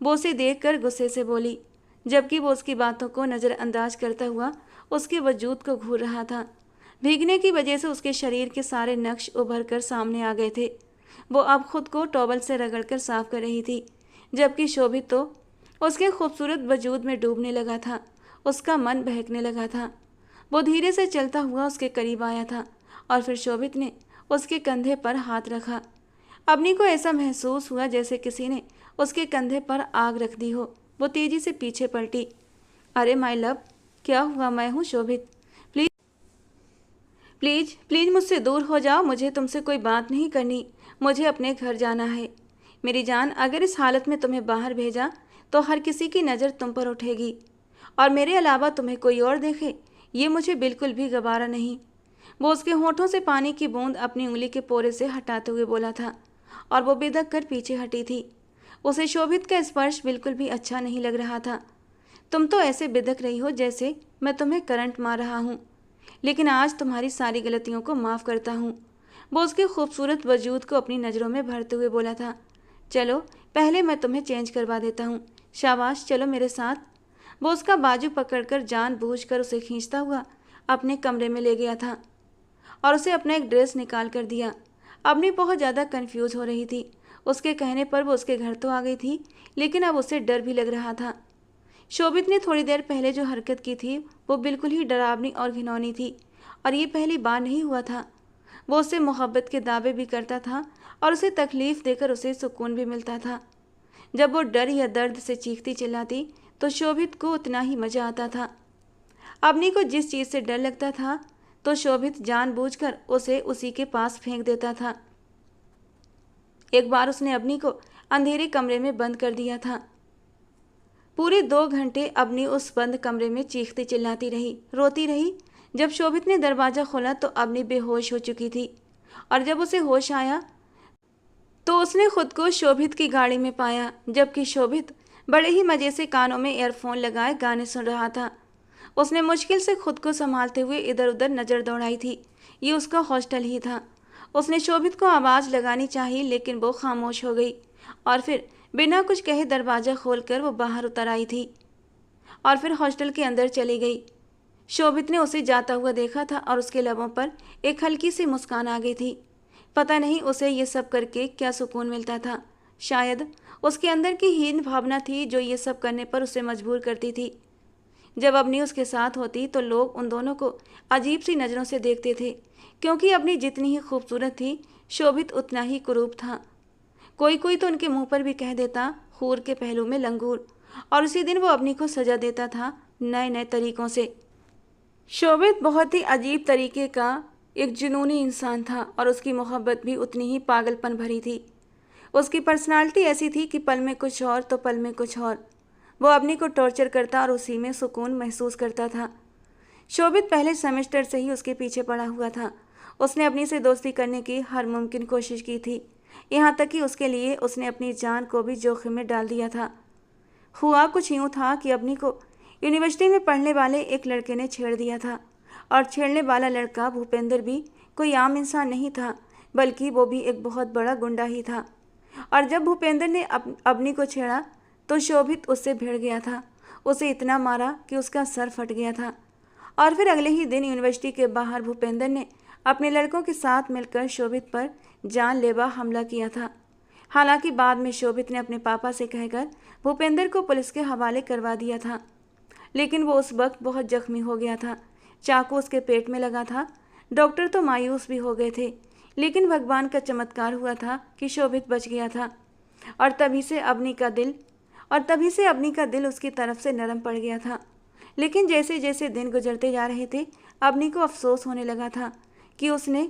वो उसे देखकर गुस्से से बोली, जबकि वो उसकी बातों को नज़रअंदाज करता हुआ उसके वजूद को घूर रहा था। भीगने की वजह से उसके शरीर के सारे नक्श उभर कर सामने आ गए थे। वो अब खुद को टॉवल से रगड़कर साफ कर रही थी, जबकि शोभित तो उसके खूबसूरत वजूद में डूबने लगा था। उसका मन बहकने लगा था। वो धीरे से चलता हुआ उसके करीब आया था और फिर शोभित ने उसके कंधे पर हाथ रखा। अवनी को ऐसा महसूस हुआ जैसे किसी ने उसके कंधे पर आग रख दी हो। वो तेजी से पीछे पलटी। अरे माय लव, क्या हुआ? मैं हूँ शोभित, प्लीज़ प्लीज़ प्लीज़ मुझसे दूर हो जाओ, मुझे तुमसे कोई बात नहीं करनी, मुझे अपने घर जाना है। मेरी जान, अगर इस हालत में तुम्हें बाहर भेजा तो हर किसी की नज़र तुम पर उठेगी और मेरे अलावा तुम्हें कोई और देखे ये मुझे बिल्कुल भी गवारा नहीं। वो उसके होठों से पानी की बूंद अपनी उंगली के पोरे से हटाते हुए बोला था और वो बेधक कर पीछे हटी थी। उसे शोभित का स्पर्श बिल्कुल भी अच्छा नहीं लग रहा था। तुम तो ऐसे बिधक रही हो जैसे मैं तुम्हें करंट मार रहा हूँ, लेकिन आज तुम्हारी सारी गलतियों को माफ़ करता हूँ। वो उसके खूबसूरत वजूद को अपनी नज़रों में भरते हुए बोला था। चलो पहले मैं तुम्हें चेंज करवा देता हूँ, शाबाश चलो मेरे साथ। वो उसका बाजू पकड़कर जानबूझकर उसे खींचता हुआ अपने कमरे में ले गया था और उसे अपना एक ड्रेस निकाल कर दिया। अवनी बहुत ज़्यादा कंफ्यूज हो रही थी। उसके कहने पर वो उसके घर तो आ गई थी, लेकिन अब उसे डर भी लग रहा था। शोभित ने थोड़ी देर पहले जो हरकत की थी वो बिल्कुल ही डरावनी और घिनौनी थी और ये पहली बार नहीं हुआ था। वो उससे मोहब्बत के दावे भी करता था और उसे तकलीफ़ देकर उसे सुकून भी मिलता था। जब वो डर या दर्द से चीखती चिल्लाती तो शोभित को उतना ही मज़ा आता था। अवनी को जिस चीज़ से डर लगता था तो शोभित जानबूझकर उसे उसी के पास फेंक देता था। एक बार उसने अवनी को अंधेरे कमरे में बंद कर दिया था। पूरे 2 घंटे अवनी उस बंद कमरे में चीखती चिल्लाती रही, रोती रही। जब शोभित ने दरवाज़ा खोला तो अवनी बेहोश हो चुकी थी और जब उसे होश आया तो उसने खुद को शोभित की गाड़ी में पाया, जबकि शोभित बड़े ही मज़े से कानों में ईयरफोन लगाए गाने सुन रहा था। उसने मुश्किल से खुद को संभालते हुए इधर उधर नज़र दौड़ाई थी। ये उसका हॉस्टल ही था। उसने शोभित को आवाज़ लगानी चाहिए लेकिन वो खामोश हो गई और फिर बिना कुछ कहे दरवाज़ा खोलकर वो बाहर उतर आई थी और फिर हॉस्टल के अंदर चली गई। शोभित ने उसे जाता हुआ देखा था और उसके लबों पर एक हल्की सी मुस्कान आ गई थी। पता नहीं उसे ये सब करके क्या सुकून मिलता था। शायद उसके अंदर की हीन भावना थी जो ये सब करने पर उसे मजबूर करती थी। जब अवनी उसके साथ होती तो लोग उन दोनों को अजीब सी नज़रों से देखते थे, क्योंकि अवनी जितनी ही खूबसूरत थी, शोभित उतना ही कुरूप था। कोई कोई तो उनके मुंह पर भी कह देता, हूर के पहलू में लंगूर। और उसी दिन वो अवनी को सजा देता था नए नए तरीकों से। शोभित बहुत ही अजीब तरीके का एक जुनूनी इंसान था और उसकी मोहब्बत भी उतनी ही पागलपन भरी थी। उसकी पर्सनालिटी ऐसी थी कि पल में कुछ और तो पल में कुछ और। वो अवनी को टॉर्चर करता और उसी में सुकून महसूस करता था। शोभित पहले सेमेस्टर से ही उसके पीछे पड़ा हुआ था। उसने अवनी से दोस्ती करने की हर मुमकिन कोशिश की थी, यहाँ तक कि उसके लिए उसने अपनी जान को भी जोखिम में डाल दिया था। हुआ कुछ यूँ था कि अवनी को यूनिवर्सिटी में पढ़ने वाले एक लड़के ने छेड़ दिया था, और छेड़ने वाला लड़का भूपेंद्र भी कोई आम इंसान नहीं था, बल्कि वो भी एक बहुत बड़ा गुंडा ही था। और जब भूपेंद्र ने अवनी को छेड़ा तो शोभित उससे भिड़ गया था। उसे इतना मारा कि उसका सर फट गया था। और फिर अगले ही दिन यूनिवर्सिटी के बाहर भूपेंद्र ने अपने लड़कों के साथ मिलकर शोभित पर जानलेवा हमला किया था। हालांकि बाद में शोभित ने अपने पापा से कहकर भूपेंद्र को पुलिस के हवाले करवा दिया था, लेकिन वो उस वक्त बहुत जख्मी हो गया था। चाकू उसके पेट में लगा था। डॉक्टर तो मायूस भी हो गए थे, लेकिन भगवान का चमत्कार हुआ था कि शोभित बच गया था। और तभी से अवनी का दिल उसकी तरफ से नरम पड़ गया था। लेकिन जैसे जैसे दिन गुजरते जा रहे थे, अवनी को अफसोस होने लगा था कि उसने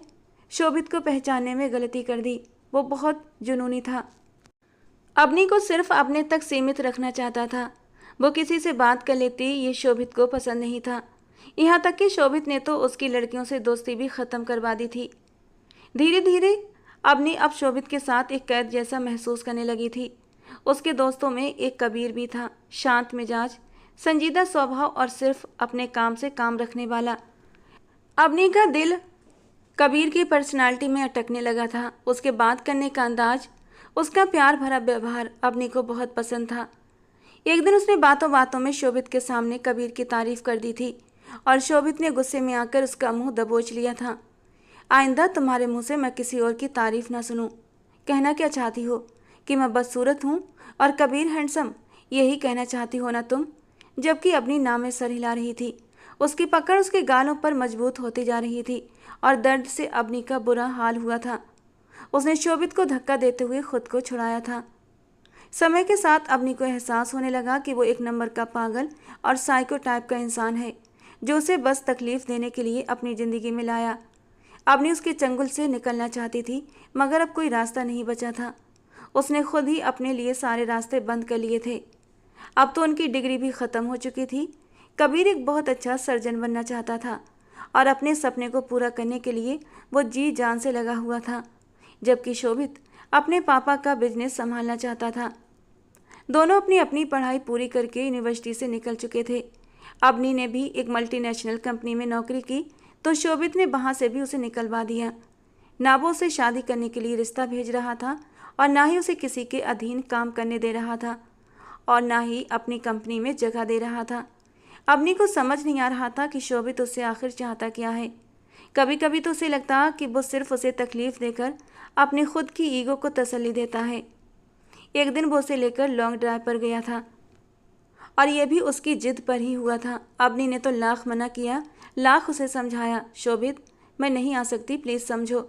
शोभित को पहचानने में गलती कर दी। वो बहुत जुनूनी था। अवनी को सिर्फ अपने तक सीमित रखना चाहता था। वो किसी से बात कर लेती, ये शोभित को पसंद नहीं था। यहाँ तक कि शोभित ने तो उसकी लड़कियों से दोस्ती भी ख़त्म करवा दी थी। धीरे धीरे अवनी अब शोभित के साथ एक कैद जैसा महसूस करने लगी थी। उसके दोस्तों में एक कबीर भी था, शांत मिजाज, संजीदा स्वभाव और सिर्फ अपने काम से काम रखने वाला। अवनी का दिल कबीर की पर्सनालिटी में अटकने लगा था। उसके बात करने का अंदाज, उसका प्यार भरा व्यवहार अवनी को बहुत पसंद था। एक दिन उसने बातों बातों में शोभित के सामने कबीर की तारीफ कर दी थी और शोभित ने गुस्से में आकर उसका मुंह दबोच लिया था। आइंदा तुम्हारे मुंह से मैं किसी और की तारीफ ना सुनूं। कहना क्या चाहती हो कि मैं बदसूरत हूँ और कबीर हैंडसम, यही कहना चाहती हो ना तुम? जबकि अपनी नाम में सर हिला रही थी। उसकी पकड़ उसके गालों पर मजबूत होती जा रही थी और दर्द से अवनी का बुरा हाल हुआ था। उसने शोभित को धक्का देते हुए खुद को छुड़ाया था। समय के साथ अवनी को एहसास होने लगा कि वो एक नंबर का पागल और साइको टाइप का इंसान है, जो उसे बस तकलीफ देने के लिए अपनी ज़िंदगी में लाया। अवनी उसके चंगुल से निकलना चाहती थी, मगर अब कोई रास्ता नहीं बचा था। उसने खुद ही अपने लिए सारे रास्ते बंद कर लिए थे। अब तो उनकी डिग्री भी ख़त्म हो चुकी थी। कबीर एक बहुत अच्छा सर्जन बनना चाहता था और अपने सपने को पूरा करने के लिए वो जी जान से लगा हुआ था, जबकि शोभित अपने पापा का बिजनेस संभालना चाहता था। दोनों अपनी अपनी पढ़ाई पूरी करके यूनिवर्सिटी से निकल चुके थे। अवनी ने भी एक मल्टीनेशनल कंपनी में नौकरी की, तो शोभित ने वहाँ से भी उसे निकलवा दिया। ना वो उसे शादी करने के लिए रिश्ता भेज रहा था और ना ही उसे किसी के अधीन काम करने दे रहा था और ना ही अपनी कंपनी में जगह दे रहा था। अवनी को समझ नहीं आ रहा था कि शोभित उससे आखिर चाहता क्या है। कभी कभी तो उसे लगता कि वो सिर्फ उसे तकलीफ देकर अपनी खुद की ईगो को तसल्ली देता है। एक दिन वो उसे लेकर लॉन्ग ड्राइव पर गया था और यह भी उसकी जिद पर ही हुआ था। अवनी ने तो लाख मना किया, लाख उसे समझाया, शोभित मैं नहीं आ सकती, प्लीज़ समझो।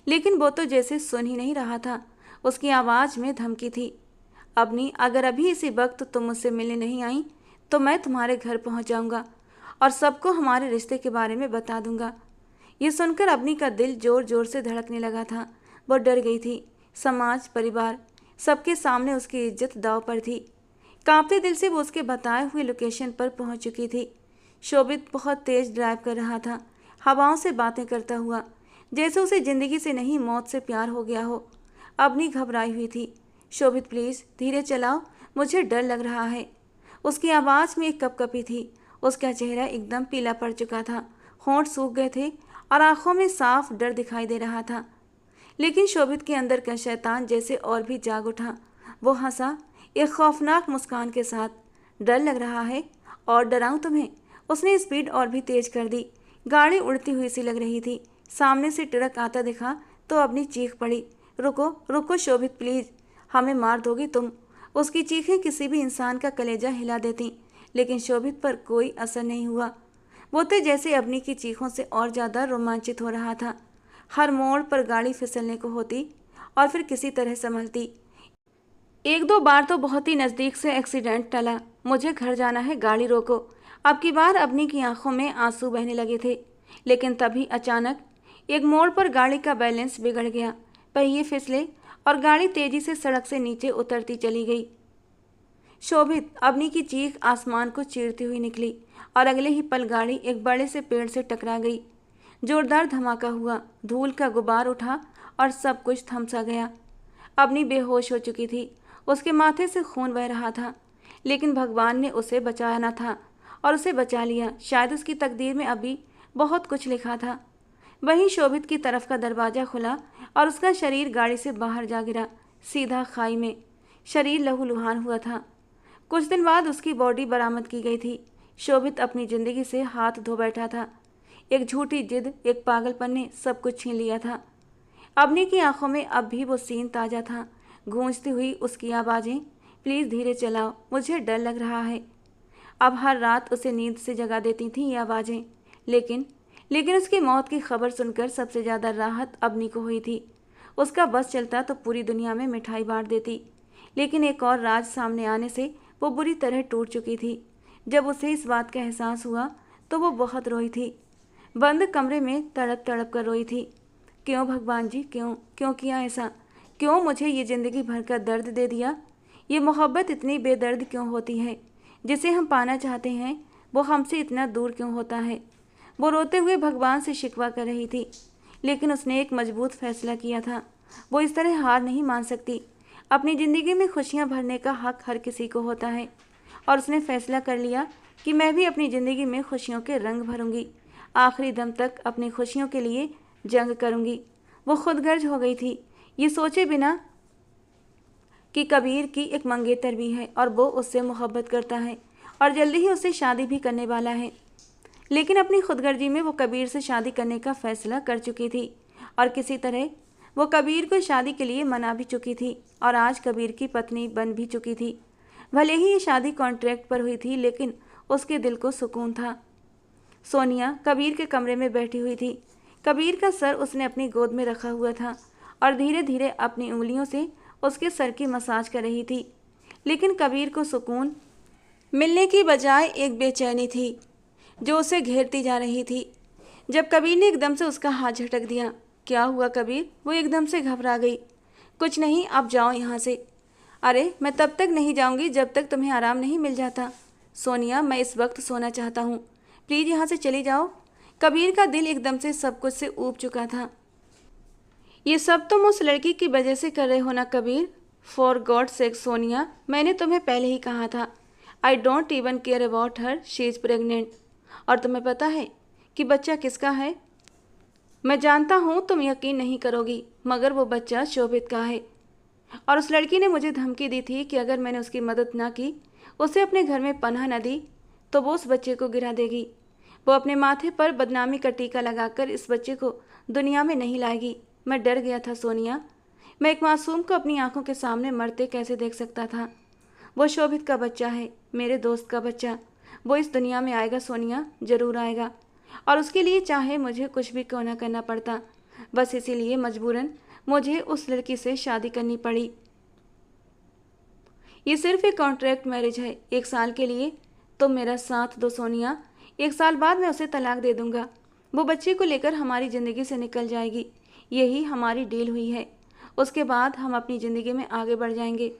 लेकिन वो तो जैसे सुन ही नहीं रहा था। उसकी आवाज़ में धमकी थी, अवनी अगर अभी इसी वक्त तुम मुझसे मिलने नहीं आई तो मैं तुम्हारे घर पहुंच जाऊंगा और सबको हमारे रिश्ते के बारे में बता दूंगा। ये सुनकर अवनी का दिल जोर जोर से धड़कने लगा था। वो डर गई थी। समाज, परिवार, सबके सामने उसकी इज्जत दांव पर थी। कांपते दिल से वो उसके बताए हुए लोकेशन पर पहुंच चुकी थी। शोभित बहुत तेज ड्राइव कर रहा था, हवाओं से बातें करता हुआ, जैसे उसे ज़िंदगी से नहीं मौत से प्यार हो गया हो। अवनी घबराई हुई थी। शोभित प्लीज़ धीरे चलाओ, मुझे डर लग रहा है। उसकी आवाज़ में एक कपकपी थी। उसका चेहरा एकदम पीला पड़ चुका था, होंठ सूख गए थे और आंखों में साफ डर दिखाई दे रहा था। लेकिन शोभित के अंदर का शैतान जैसे और भी जाग उठा। वो हंसा एक खौफनाक मुस्कान के साथ। डर लग रहा है और डराऊं तुम्हें? उसने स्पीड और भी तेज कर दी। गाड़ी उड़ती हुई सी लग रही थी। सामने से ट्रक आता दिखा तो अपनी चीख पड़ी, रुको रुको शोभित प्लीज़। हमें मार दोगी तुम। उसकी चीखें किसी भी इंसान का कलेजा हिला देती, लेकिन शोभित पर कोई असर नहीं हुआ। वो तो जैसे अवनी की चीखों से और ज़्यादा रोमांचित हो रहा था। हर मोड़ पर गाड़ी फिसलने को होती और फिर किसी तरह संभलती। एक दो बार तो बहुत ही नज़दीक से एक्सीडेंट टला। मुझे घर जाना है, गाड़ी रोको। अब की बार अवनी की आंखों में आंसू बहने लगे थे। लेकिन तभी अचानक एक मोड़ पर गाड़ी का बैलेंस बिगड़ गया। पहिए फिसले और गाड़ी तेजी से सड़क से नीचे उतरती चली गई। शोभित अवनी की चीख आसमान को चीरती हुई निकली और अगले ही पल गाड़ी एक बड़े से पेड़ से टकरा गई। जोरदार धमाका हुआ, धूल का गुबार उठा और सब कुछ थम सा गया। अवनी बेहोश हो चुकी थी। उसके माथे से खून बह रहा था, लेकिन भगवान ने उसे बचाया न था और उसे बचा लिया। शायद उसकी तकदीर में अभी बहुत कुछ लिखा था। वहीं शोभित की तरफ का दरवाज़ा खुला और उसका शरीर गाड़ी से बाहर जा गिरा, सीधा खाई में। शरीर लहूलुहान हुआ था। कुछ दिन बाद उसकी बॉडी बरामद की गई थी। शोभित अपनी ज़िंदगी से हाथ धो बैठा था। एक झूठी जिद, एक पागलपन ने सब कुछ छीन लिया था। अवनी की आंखों में अब भी वो सीन ताज़ा था। गूंजती हुई उसकी आवाज़ें, प्लीज़ धीरे चलाओ, मुझे डर लग रहा है। अब हर रात उसे नींद से जगा देती थीं ये आवाज़ें। लेकिन उसकी मौत की खबर सुनकर सबसे ज़्यादा राहत अवनी को हुई थी। उसका बस चलता तो पूरी दुनिया में मिठाई बांट देती। लेकिन एक और राज सामने आने से वो बुरी तरह टूट चुकी थी। जब उसे इस बात का एहसास हुआ तो वो बहुत रोई थी। बंद कमरे में तड़प तड़प कर रोई थी। क्यों भगवान जी, क्यों क्यों किया ऐसा? क्यों मुझे ये ज़िंदगी भर का दर्द दे दिया? ये मोहब्बत इतनी बेदर्द क्यों होती है? जिसे हम पाना चाहते हैं वो हमसे इतना दूर क्यों होता है? वो रोते हुए भगवान से शिकवा कर रही थी। लेकिन उसने एक मजबूत फैसला किया था। वो इस तरह हार नहीं मान सकती। अपनी ज़िंदगी में खुशियाँ भरने का हक हर किसी को होता है और उसने फैसला कर लिया कि मैं भी अपनी ज़िंदगी में खुशियों के रंग भरूंगी। आखिरी दम तक अपनी खुशियों के लिए जंग करूंगी। वो खुदगर्ज हो गई थी, ये सोचे बिना कि कबीर की एक मंगेतर भी है और वो उससे मोहब्बत करता है और जल्दी ही उससे शादी भी करने वाला है। लेकिन अपनी खुदगर्जी में वो कबीर से शादी करने का फैसला कर चुकी थी और किसी तरह वो कबीर को शादी के लिए मना भी चुकी थी और आज कबीर की पत्नी बन भी चुकी थी। भले ही ये शादी कॉन्ट्रैक्ट पर हुई थी, लेकिन उसके दिल को सुकून था। सोनिया कबीर के कमरे में बैठी हुई थी। कबीर का सर उसने अपनी गोद में रखा हुआ था और धीरे धीरे अपनी उंगलियों से उसके सर की मसाज कर रही थी। लेकिन कबीर को सुकून मिलने की बजाय एक बेचैनी थी जो उसे घेरती जा रही थी। जब कबीर ने एकदम से उसका हाथ झटक दिया। क्या हुआ कबीर? वो एकदम से घबरा गई। कुछ नहीं, आप जाओ यहाँ से। अरे मैं तब तक नहीं जाऊँगी जब तक तुम्हें आराम नहीं मिल जाता। सोनिया, मैं इस वक्त सोना चाहता हूँ, प्लीज़ यहाँ से चली जाओ। कबीर का दिल एकदम से सब कुछ से ऊब चुका था। ये सब तुम उस लड़की की वजह से कर रहे हो ना Kabir? For God sake Sonia, मैंने तुम्हें पहले ही कहा था। I don't even care about her, she is pregnant. और तुम्हें पता है कि बच्चा किसका है? मैं जानता हूँ तुम यकीन नहीं करोगी, मगर वो बच्चा शोभित का है। और उस लड़की ने मुझे धमकी दी थी कि अगर मैंने उसकी मदद ना की, उसे अपने घर में पनाह न दी, तो वो उस बच्चे को गिरा देगी। वो अपने माथे पर बदनामी का टीका लगाकर इस बच्चे को दुनिया में नहीं लाएगी। मैं डर गया था सोनिया। मैं एक मासूम को अपनी आंखों के सामने मरते कैसे देख सकता था? वो शोभित का बच्चा है, मेरे दोस्त का बच्चा। वो इस दुनिया में आएगा सोनिया, ज़रूर आएगा। और उसके लिए चाहे मुझे कुछ भी क्यों ना करना पड़ता, बस इसीलिए मजबूरन मुझे उस लड़की से शादी करनी पड़ी। ये सिर्फ एक कॉन्ट्रैक्ट मैरिज है, 1 साल के लिए। तुम मेरा साथ दो सोनिया, 1 साल बाद मैं उसे तलाक दे दूंगा। वो बच्चे को लेकर हमारी ज़िंदगी से निकल जाएगी। यही हमारी डील हुई है। उसके बाद हम अपनी ज़िंदगी में आगे बढ़ जाएंगे।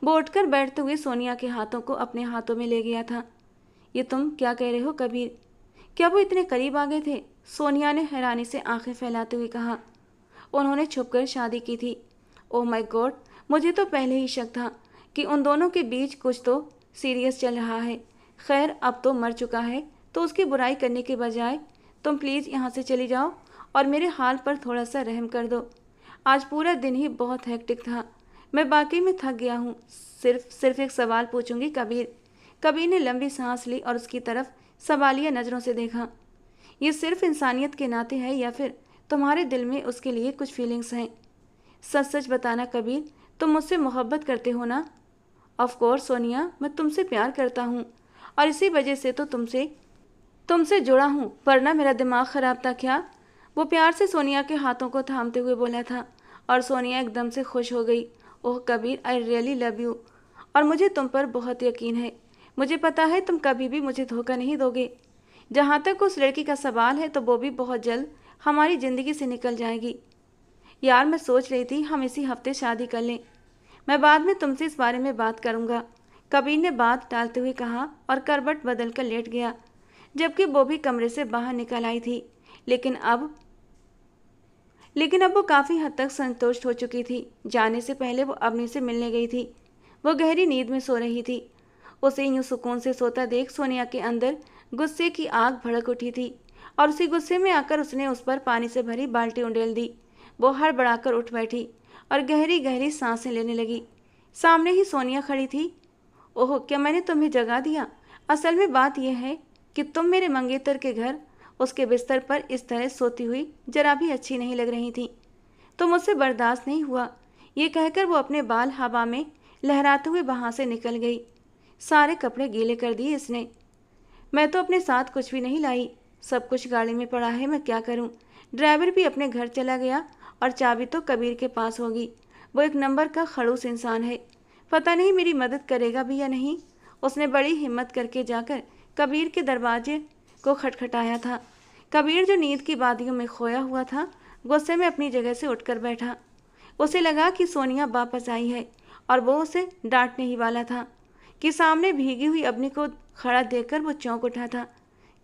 वो उठकर बैठते हुए सोनिया के हाथों को अपने हाथों में ले गया था। ये तुम क्या कह रहे हो कबीर? क्या वो इतने करीब आ गए थे? सोनिया ने हैरानी से आंखें फैलाते हुए कहा। उन्होंने छुपकर शादी की थी। ओह माय गॉड, मुझे तो पहले ही शक था कि उन दोनों के बीच कुछ तो सीरियस चल रहा है। खैर, अब तो मर चुका है, तो उसकी बुराई करने के बजाय तुम प्लीज़ यहाँ से चली जाओ और मेरे हाल पर थोड़ा सा रहम कर दो। आज पूरा दिन ही बहुत हेक्टिक था। मैं वाकई में थक गया हूँ। सिर्फ एक सवाल पूछूंगी कबीर। कबीर ने लंबी सांस ली और उसकी तरफ सवालिया नज़रों से देखा। ये सिर्फ इंसानियत के नाते है या फिर तुम्हारे दिल में उसके लिए कुछ फीलिंग्स हैं? सच सच बताना कबीर, तुम मुझसे मोहब्बत करते हो ना? ऑफ कोर्स सोनिया, मैं तुमसे प्यार करता हूँ और इसी वजह से तो तुमसे जुड़ा हूँ, वरना मेरा दिमाग ख़राब था क्या? वो प्यार से सोनिया के हाथों को थामते हुए बोला था और सोनिया एकदम से खुश हो गई। Oh Kabir, I really love you और मुझे तुम पर बहुत यकीन है। मुझे पता है तुम कभी भी मुझे धोखा नहीं दोगे। जहाँ तक उस लड़की का सवाल है तो वो भी बहुत जल्द हमारी ज़िंदगी से निकल जाएगी। यार मैं सोच रही थी हम इसी हफ्ते शादी कर लें। मैं बाद में तुमसे इस बारे में बात करूँगा, कबीर ने बात टालते हुए कहा और करवट बदल कर लेट गया, जबकि वो भी कमरे से बाहर निकल आई थी। लेकिन अब वो काफ़ी हद तक संतुष्ट हो चुकी थी। जाने से पहले वो अवनी से मिलने गई थी। वो गहरी नींद में सो रही थी। उसे यूं सुकून से सोता देख सोनिया के अंदर गुस्से की आग भड़क उठी थी और उसी गुस्से में आकर उसने उस पर पानी से भरी बाल्टी उंडेल दी। वो हड़बड़ाकर उठ बैठी और गहरी गहरी सांसें लेने लगी। सामने ही सोनिया खड़ी थी। ओह, क्या मैंने तुम्हें जगा दिया? असल में बात यह है कि तुम मेरे मंगेतर के घर उसके बिस्तर पर इस तरह सोती हुई जरा भी अच्छी नहीं लग रही थी। तो मुझसे बर्दाश्त नहीं हुआ। ये कहकर वो अपने बाल हवा में लहराते हुए वहाँ से निकल गई। सारे कपड़े गीले कर दिए इसने। मैं तो अपने साथ कुछ भी नहीं लाई, सब कुछ गाड़ी में पड़ा है, मैं क्या करूं? ड्राइवर भी अपने घर चला गया और चाबी तो कबीर के पास होगी। वो एक नंबर का खड़ूस इंसान है, पता नहीं मेरी मदद करेगा भी या नहीं। उसने बड़ी हिम्मत करके जाकर कबीर के दरवाजे को खटखटाया था। कबीर जो नींद की वादियों में खोया हुआ था, गुस्से में अपनी जगह से उठकर बैठा। उसे लगा कि सोनिया वापस आई है और वो उसे डांटने ही वाला था कि सामने भीगी हुई अवनी को खड़ा देखकर वो चौंक उठा था।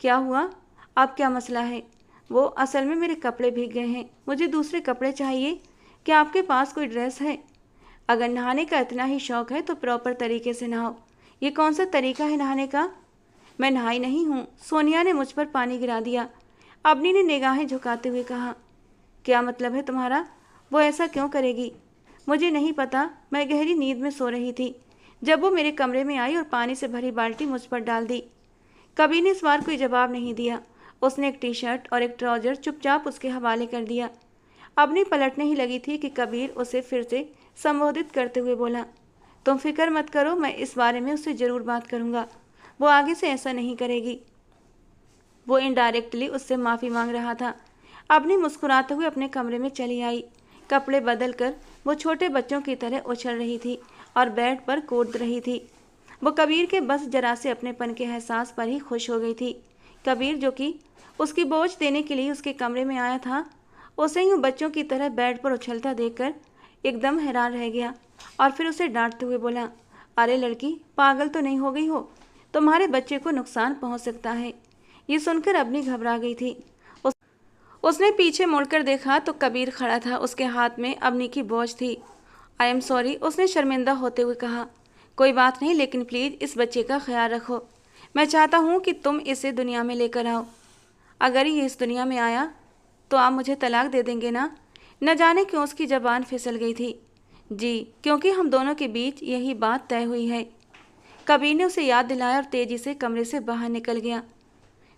क्या हुआ? अब क्या मसला है? वो असल में मेरे कपड़े भीग गए हैं, मुझे दूसरे कपड़े चाहिए। क्या आपके पास कोई ड्रेस है? अगर नहाने का इतना ही शौक है तो प्रॉपर तरीके से नहाओ। ये कौन सा तरीका है नहाने का? मैं नहाई नहीं हूँ, सोनिया ने मुझ पर पानी गिरा दिया। अवनी ने निगाहें झुकाते हुए कहा। क्या मतलब है तुम्हारा? वो ऐसा क्यों करेगी? मुझे नहीं पता, मैं गहरी नींद में सो रही थी जब वो मेरे कमरे में आई और पानी से भरी बाल्टी मुझ पर डाल दी। कबीर ने इस बार कोई जवाब नहीं दिया। उसने एक टी शर्ट और एक ट्राउजर चुपचाप उसके हवाले कर दिया। अवनी पलटने ही लगी थी कि कबीर उसे फिर से संबोधित करते हुए बोला, तुम फिक्र मत करो, मैं इस बारे में उससे ज़रूर बात करूँगा। वो आगे से ऐसा नहीं करेगी। वो इनडायरेक्टली उससे माफ़ी मांग रहा था। अवनी मुस्कुराते हुए अपने कमरे में चली आई। कपड़े बदल कर वो छोटे बच्चों की तरह उछल रही थी और बेड पर कूद रही थी। वो कबीर के बस जरा से अपनेपन के एहसास पर ही खुश हो गई थी। कबीर, जो कि उसकी बोझ देने के लिए उसके कमरे में आया था, उसे यूं बच्चों की तरह बेड पर उछलता देखकर एकदम हैरान रह गया और फिर उसे डांटते हुए बोला, अरे लड़की, पागल तो नहीं हो गई हो? तुम्हारे बच्चे को नुकसान पहुंच सकता है। ये सुनकर अवनी घबरा गई थी। उसने पीछे मुड़कर देखा तो कबीर खड़ा था, उसके हाथ में अवनी की बोझ थी। आई एम सॉरी, उसने शर्मिंदा होते हुए कहा। कोई बात नहीं, लेकिन प्लीज़ इस बच्चे का ख्याल रखो। मैं चाहता हूँ कि तुम इसे दुनिया में लेकर आओ। अगर ये इस दुनिया में आया तो आप मुझे तलाक दे देंगे ना? न जाने क्यों उसकी ज़बान फिसल गई थी। जी, क्योंकि हम दोनों के बीच यही बात तय हुई है। कबीर ने उसे याद दिलाया और तेज़ी से कमरे से बाहर निकल गया।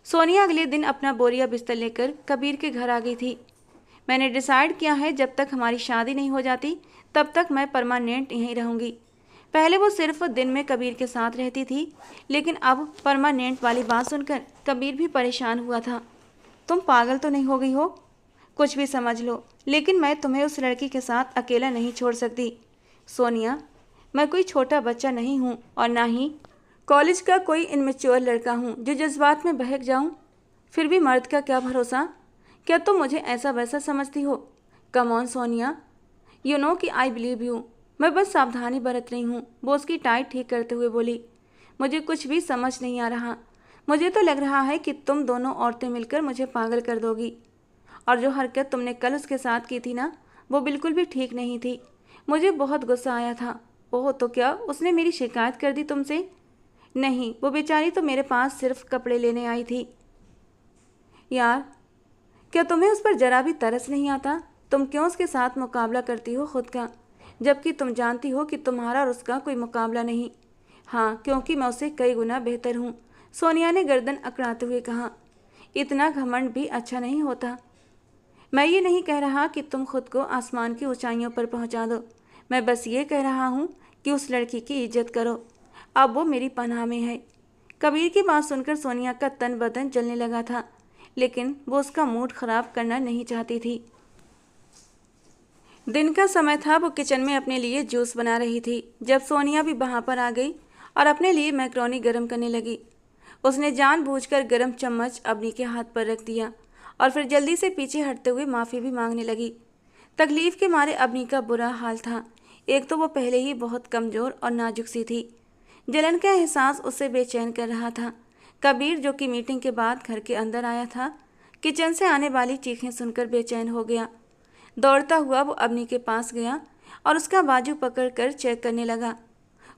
सोनिया अगले दिन अपना बोरिया बिस्तर लेकर कबीर के घर आ गई थी। मैंने डिसाइड किया है, जब तक हमारी शादी नहीं हो जाती तब तक मैं परमानेंट यहीं रहूँगी। पहले वो सिर्फ दिन में कबीर के साथ रहती थी, लेकिन अब परमानेंट वाली बात सुनकर कबीर भी परेशान हुआ था। तुम पागल तो नहीं हो गई हो? कुछ भी समझ लो, लेकिन मैं तुम्हें उस लड़की के साथ अकेला नहीं छोड़ सकती। सोनिया, मैं कोई छोटा बच्चा नहीं हूँ और ना ही कॉलेज का कोई इनमेच्योर लड़का हूँ जो जज्बात में बहक जाऊँ। फिर भी मर्द का क्या भरोसा? क्या तुम मुझे ऐसा वैसा समझती हो? Come on Sonia, you know कि आई बिलीव यू। मैं बस सावधानी बरत रही हूँ, वो उसकी टाई ठीक करते हुए बोली। मुझे कुछ भी समझ नहीं आ रहा। मुझे तो लग रहा है कि तुम दोनों औरतें मिलकर मुझे पागल कर दोगी। और जो हरकत तुमने कल उसके साथ की थी ना, वो बिल्कुल भी ठीक नहीं थी। मुझे बहुत गुस्सा आया था। ओह, तो क्या उसने मेरी शिकायत कर दी तुमसे? नहीं, वो बेचारी तो मेरे पास सिर्फ कपड़े लेने आई थी। यार, क्या तुम्हें उस पर जरा भी तरस नहीं आता? तुम क्यों उसके साथ मुकाबला करती हो खुद का, जबकि तुम जानती हो कि तुम्हारा और उसका कोई मुकाबला नहीं। हाँ, क्योंकि मैं उससे कई गुना बेहतर हूँ, सोनिया ने गर्दन अकड़ाते हुए कहा। इतना घमंड भी अच्छा नहीं होता। मैं ये नहीं कह रहा कि तुम खुद को आसमान की ऊंचाइयों पर पहुंचा दो, मैं बस ये कह रहा हूँ कि उस लड़की की इज्जत करो, अब वो मेरी पनाह में है। कबीर की बात सुनकर सोनिया का तन बदन जलने लगा था, लेकिन वो उसका मूड खराब करना नहीं चाहती थी। दिन का समय था, वो किचन में अपने लिए जूस बना रही थी जब सोनिया भी वहां पर आ गई और अपने लिए मैक्रोनी गर्म करने लगी। उसने जानबूझकर गर्म चम्मच अबनी के हाथ पर रख दिया और फिर जल्दी से पीछे हटते हुए माफ़ी भी मांगने लगी। तकलीफ के मारे अबनी का बुरा हाल था। एक तो वो पहले ही बहुत कमज़ोर और नाजुक सी थी। जलन का एहसास उसे बेचैन कर रहा था। कबीर, जो कि मीटिंग के बाद घर के अंदर आया था, किचन से आने वाली चीखें सुनकर बेचैन हो गया। दौड़ता हुआ वो अबनी के पास गया और उसका बाजू पकड़कर चेक करने लगा।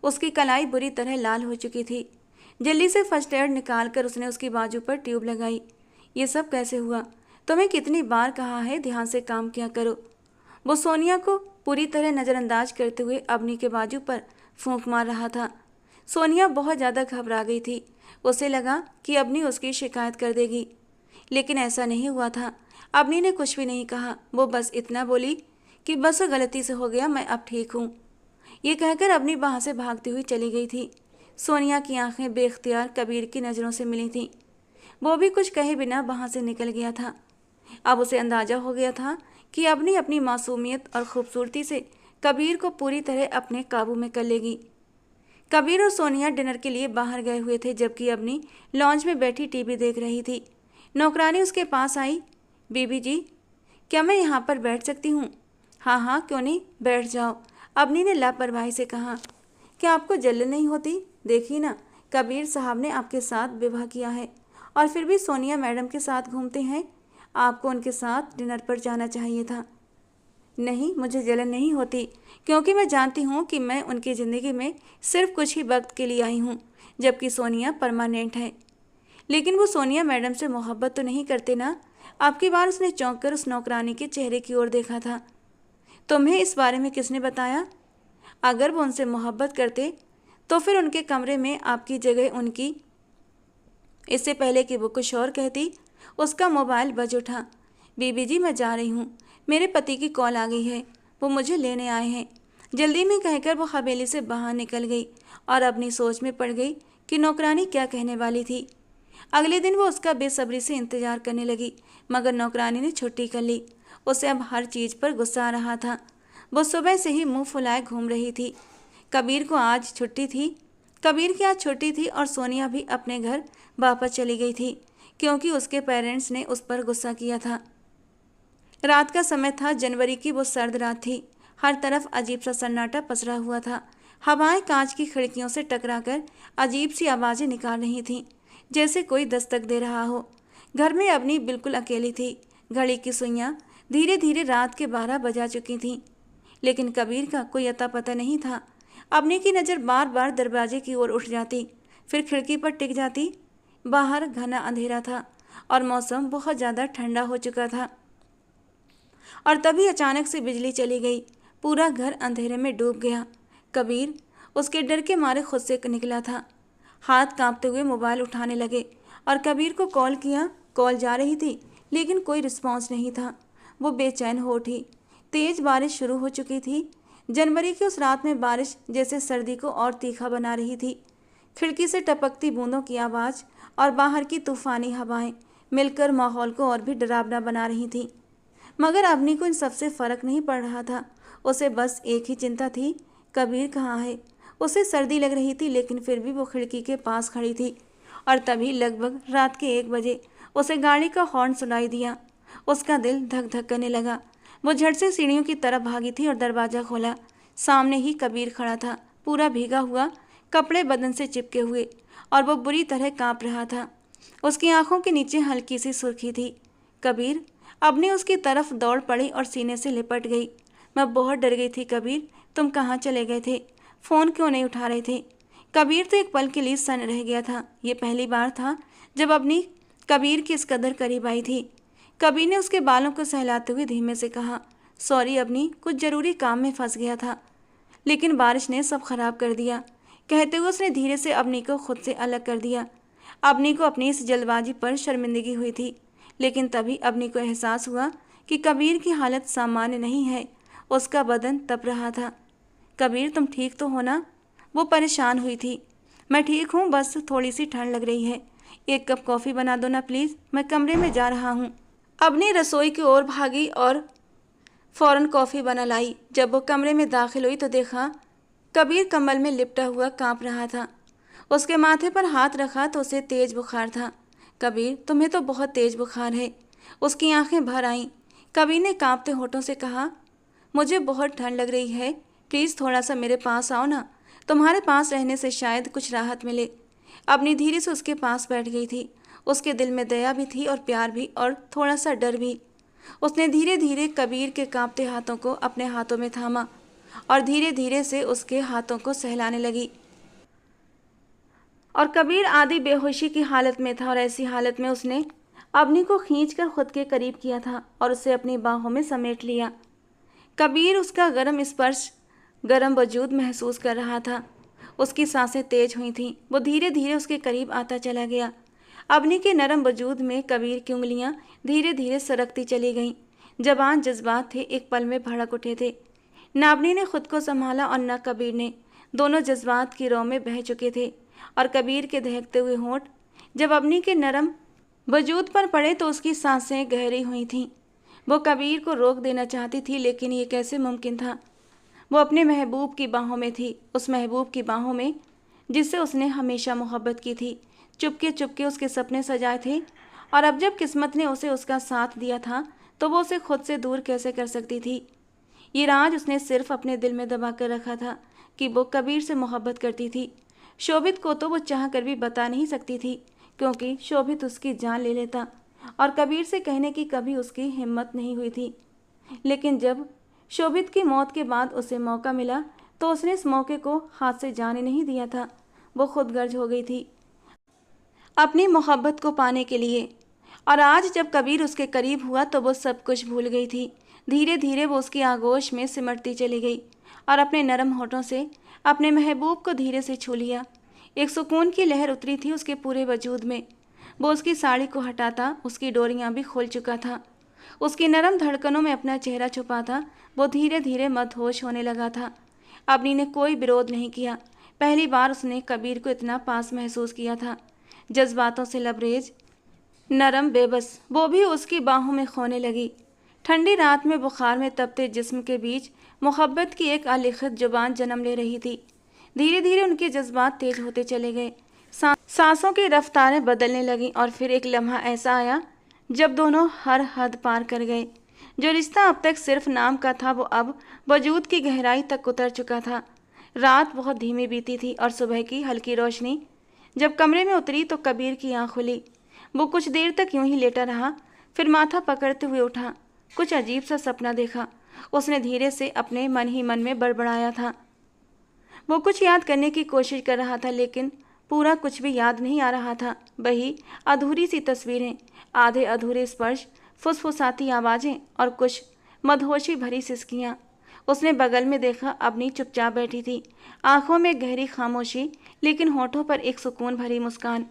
उसकी कलाई बुरी तरह लाल हो चुकी थी। जल्दी से फर्स्ट एड निकालकर उसने उसकी बाजू पर ट्यूब लगाई। ये सब कैसे हुआ? तुम्हें कितनी बार कहा है ध्यान से काम किया करो। वो सोनिया को पूरी तरह नज़रअंदाज करते हुए अबनी के बाजू पर फूंक मार रहा था। सोनिया बहुत ज़्यादा घबरा गई थी। उसे लगा कि अबनी उसकी शिकायत कर देगी, लेकिन ऐसा नहीं हुआ था। अबनी ने कुछ भी नहीं कहा। वो बस इतना बोली कि बस गलती से हो गया, मैं अब ठीक हूँ। ये कहकर अबनी वहाँ से भागती हुई चली गई थी। सोनिया की आंखें बेख्तियार कबीर की नज़रों से मिली थीं। वो भी कुछ कहे बिना वहाँ से निकल गया था। अब उसे अंदाजा हो गया था कि अबनी अपनी मासूमियत और खूबसूरती से कबीर को पूरी तरह अपने काबू में कर लेगी। कबीर और सोनिया डिनर के लिए बाहर गए हुए थे, जबकि अबनी लॉन्ज में बैठी टीवी देख रही थी। नौकरानी उसके पास आई। बीबी जी, क्या मैं यहाँ पर बैठ सकती हूँ? हाँ हाँ, क्यों नहीं, बैठ जाओ, अबनी ने लापरवाही से कहा। क्या आपको जलन नहीं होती? देखिए ना, कबीर साहब ने आपके साथ विवाह किया है और फिर भी सोनिया मैडम के साथ घूमते हैं। आपको उनके साथ डिनर पर जाना चाहिए था। नहीं, मुझे जलन नहीं होती, क्योंकि मैं जानती हूँ कि मैं उनकी ज़िंदगी में सिर्फ कुछ ही वक्त के लिए आई हूँ, जबकि सोनिया परमानेंट है। लेकिन वो सोनिया मैडम से मोहब्बत तो नहीं करते ना? आपकी बार उसने चौंक कर उस नौकरानी के चेहरे की ओर देखा था। तुम्हें इस बारे में किसने बताया? अगर वो उनसे मोहब्बत करते तो फिर उनके कमरे में आपकी जगह उनकी। इससे पहले कि वो कुछ और कहती, उसका मोबाइल बज उठा। बीबी जी, मैं जा रही हूँ, मेरे पति की कॉल आ गई है, वो मुझे लेने आए हैं। जल्दी में कहकर वो हवेली से बाहर निकल गई और अपनी सोच में पड़ गई कि नौकरानी क्या कहने वाली थी। अगले दिन वो उसका बेसब्री से इंतजार करने लगी, मगर नौकरानी ने छुट्टी कर ली। उसे अब हर चीज़ पर गुस्सा आ रहा था। वो सुबह से ही मुंह फुलाए घूम रही थी। कबीर की आज छुट्टी थी और सोनिया भी अपने घर वापस चली गई थी, क्योंकि उसके पेरेंट्स ने उस पर गुस्सा किया था। रात का समय था। जनवरी की वो सर्द रात थी। हर तरफ अजीब सा सन्नाटा पसरा हुआ था। हवाएं कांच की खिड़कियों से टकराकर अजीब सी आवाज़ें निकाल रही थीं, जैसे कोई दस्तक दे रहा हो। घर में अबनी बिल्कुल अकेली थी। घड़ी की सुइयां धीरे धीरे रात के 12 बजा चुकी थीं, लेकिन कबीर का कोई अता पता नहीं था। अबनी की नज़र बार बार दरवाजे की ओर उठ जाती, फिर खिड़की पर टिक जाती। बाहर घना अंधेरा था और मौसम बहुत ज़्यादा ठंडा हो चुका था। और तभी अचानक से बिजली चली गई। पूरा घर अंधेरे में डूब गया। कबीर उसके डर के मारे खुद से निकला था। हाथ कांपते हुए मोबाइल उठाने लगे और कबीर को कॉल किया। कॉल जा रही थी, लेकिन कोई रिस्पॉन्स नहीं था। वो बेचैन हो उठी। तेज़ बारिश शुरू हो चुकी थी। जनवरी की उस रात में बारिश जैसे सर्दी को और तीखा बना रही थी। खिड़की से टपकती बूंदों की आवाज़ और बाहर की तूफानी हवाएं मिलकर माहौल को और भी डरावना बना रही थीं। मगर अबनी को इन सबसे फ़र्क नहीं पड़ रहा था। उसे बस एक ही चिंता थी, कबीर कहाँ है? उसे सर्दी लग रही थी, लेकिन फिर भी वो खिड़की के पास खड़ी थी। और तभी लगभग रात के 1 बजे उसे गाड़ी का हॉर्न सुनाई दिया। उसका दिल धक धक करने लगा। वो झट से सीढ़ियों की तरफ भागी थी और दरवाज़ा खोला। सामने ही कबीर खड़ा था, पूरा भीगा हुआ, कपड़े बदन से चिपके हुए, और वो बुरी तरह काँप रहा था। उसकी आंखों के नीचे हल्की सी सुर्खी थी। कबीर, अबनी उसकी तरफ दौड़ पड़ी और सीने से लिपट गई। मैं बहुत डर गई थी कबीर, तुम कहाँ चले गए थे? फ़ोन क्यों नहीं उठा रहे थे? कबीर तो एक पल के लिए सन्न रह गया था। ये पहली बार था जब अबनी कबीर की इस कदर करीब आई थी। कबीर ने उसके बालों को सहलाते हुए धीमे से कहा, सॉरी अबनी, कुछ ज़रूरी काम में फंस गया था, लेकिन बारिश ने सब खराब कर दिया। कहते हुए उसने धीरे से अबनी को खुद से अलग कर दिया। अबनी को अपनी इस जल्दबाजी पर शर्मिंदगी हुई थी, लेकिन तभी अबनी को एहसास हुआ कि कबीर की हालत सामान्य नहीं है। उसका बदन तप रहा था। कबीर तुम ठीक तो हो ना? वो परेशान हुई थी। मैं ठीक हूँ, बस थोड़ी सी ठंड लग रही है। एक कप कॉफ़ी बना दो ना प्लीज़, मैं कमरे में जा रहा हूँ। अवनी रसोई की ओर भागी और फौरन कॉफ़ी बना लाई। जब वो कमरे में दाखिल हुई तो देखा कबीर कम्बल में लिपटा हुआ कांप रहा था। उसके माथे पर हाथ रखा तो उसे तेज बुखार था। कबीर तुम्हें तो बहुत तेज बुखार है। उसकी आंखें भर आईं। कबीर ने कांपते होठों से कहा, मुझे बहुत ठंड लग रही है, प्लीज़ थोड़ा सा मेरे पास आओ ना। तुम्हारे पास रहने से शायद कुछ राहत मिले। अपनी धीरे से उसके पास बैठ गई थी। उसके दिल में दया भी थी और प्यार भी और थोड़ा सा डर भी। उसने धीरे धीरे कबीर के कांपते हाथों को अपने हाथों में थामा और धीरे धीरे से उसके हाथों को सहलाने लगी। और कबीर आधी बेहोशी की हालत में था और ऐसी हालत में उसने अवनी को खींचकर खुद के करीब किया था और उसे अपनी बाहों में समेट लिया। कबीर उसका गर्म स्पर्श, गर्म वजूद महसूस कर रहा था। उसकी सांसें तेज हुई थीं। वो धीरे धीरे उसके करीब आता चला गया। अवनी के नरम वजूद में कबीर की उंगलियां धीरे धीरे सरकती चली गईं। जबान जज्बात थे, एक पल में भड़क उठे थे। न अवनी ने खुद को संभाला और न कबीर ने। दोनों जज्बात की रौ में बह चुके थे और कबीर के दहकते हुए होंठ जब अवनी के नरम वजूद पर पड़े तो उसकी सांसें गहरी हुई थीं। वो कबीर को रोक देना चाहती थी, लेकिन ये कैसे मुमकिन था? वो अपने महबूब की बाहों में थी, उस महबूब की बाहों में जिससे उसने हमेशा मोहब्बत की थी, चुपके चुपके उसके सपने सजाए थे। और अब जब किस्मत ने उसे उसका साथ दिया था तो वो उसे खुद से दूर कैसे कर सकती थी? ये राज उसने सिर्फ अपने दिल में दबा कर रखा था कि वो कबीर से मोहब्बत करती थी। शोभित को तो वो चाह कर भी बता नहीं सकती थी, क्योंकि शोभित उसकी जान ले लेता और कबीर से कहने की कभी उसकी हिम्मत नहीं हुई थी। लेकिन जब शोभित की मौत के बाद उसे मौका मिला तो उसने इस मौके को हाथ से जाने नहीं दिया था। वो खुदगर्ज हो गई थी अपनी मोहब्बत को पाने के लिए। और आज जब कबीर उसके करीब हुआ तो वो सब कुछ भूल गई थी। धीरे धीरे वो उसकी आगोश में सिमटती चली गई और अपने नरम होठों से अपने महबूब को धीरे से छू लिया। एक सुकून की लहर उतरी थी उसके पूरे वजूद में। वो उसकी साड़ी को हटाता उसकी डोरियां भी खोल चुका था। उसकी नरम धड़कनों में अपना चेहरा छुपाता वो धीरे धीरे मदहोश होने लगा था। अवनी ने कोई विरोध नहीं किया। पहली बार उसने कबीर को इतना पास महसूस किया था। जज्बातों से लबरेज, नरम, बेबस, वो भी उसकी बाहों में खोने लगी। ठंडी रात में बुखार में तपते जिस्म के बीच मोहब्बत की एक अलिखित जुबान जन्म ले रही थी। धीरे धीरे उनके जज्बात तेज होते चले गए। सांसों की रफ्तारें बदलने लगीं और फिर एक लम्हा ऐसा आया जब दोनों हर हद पार कर गए। जो रिश्ता अब तक सिर्फ नाम का था वो अब वजूद की गहराई तक उतर चुका था। रात बहुत धीमी बीती थी और सुबह की हल्की रोशनी जब कमरे में उतरी तो कबीर की आंख खुली। वो कुछ देर तक यूं ही लेटा रहा, फिर माथा पकड़ते हुए उठा। कुछ अजीब सा सपना देखा, उसने धीरे से अपने मन ही मन में बड़बड़ाया था। वो कुछ याद करने की कोशिश कर रहा था, लेकिन पूरा कुछ भी याद नहीं आ रहा था। वही अधूरी सी तस्वीरें, आधे अधूरे स्पर्श, फुसफुसाती आवाज़ें और कुछ मदहोशी भरी सिसकियाँ। उसने बगल में देखा, अवनी चुपचाप बैठी थी, आंखों में गहरी खामोशी, लेकिन होठों पर एक सुकून भरी मुस्कान।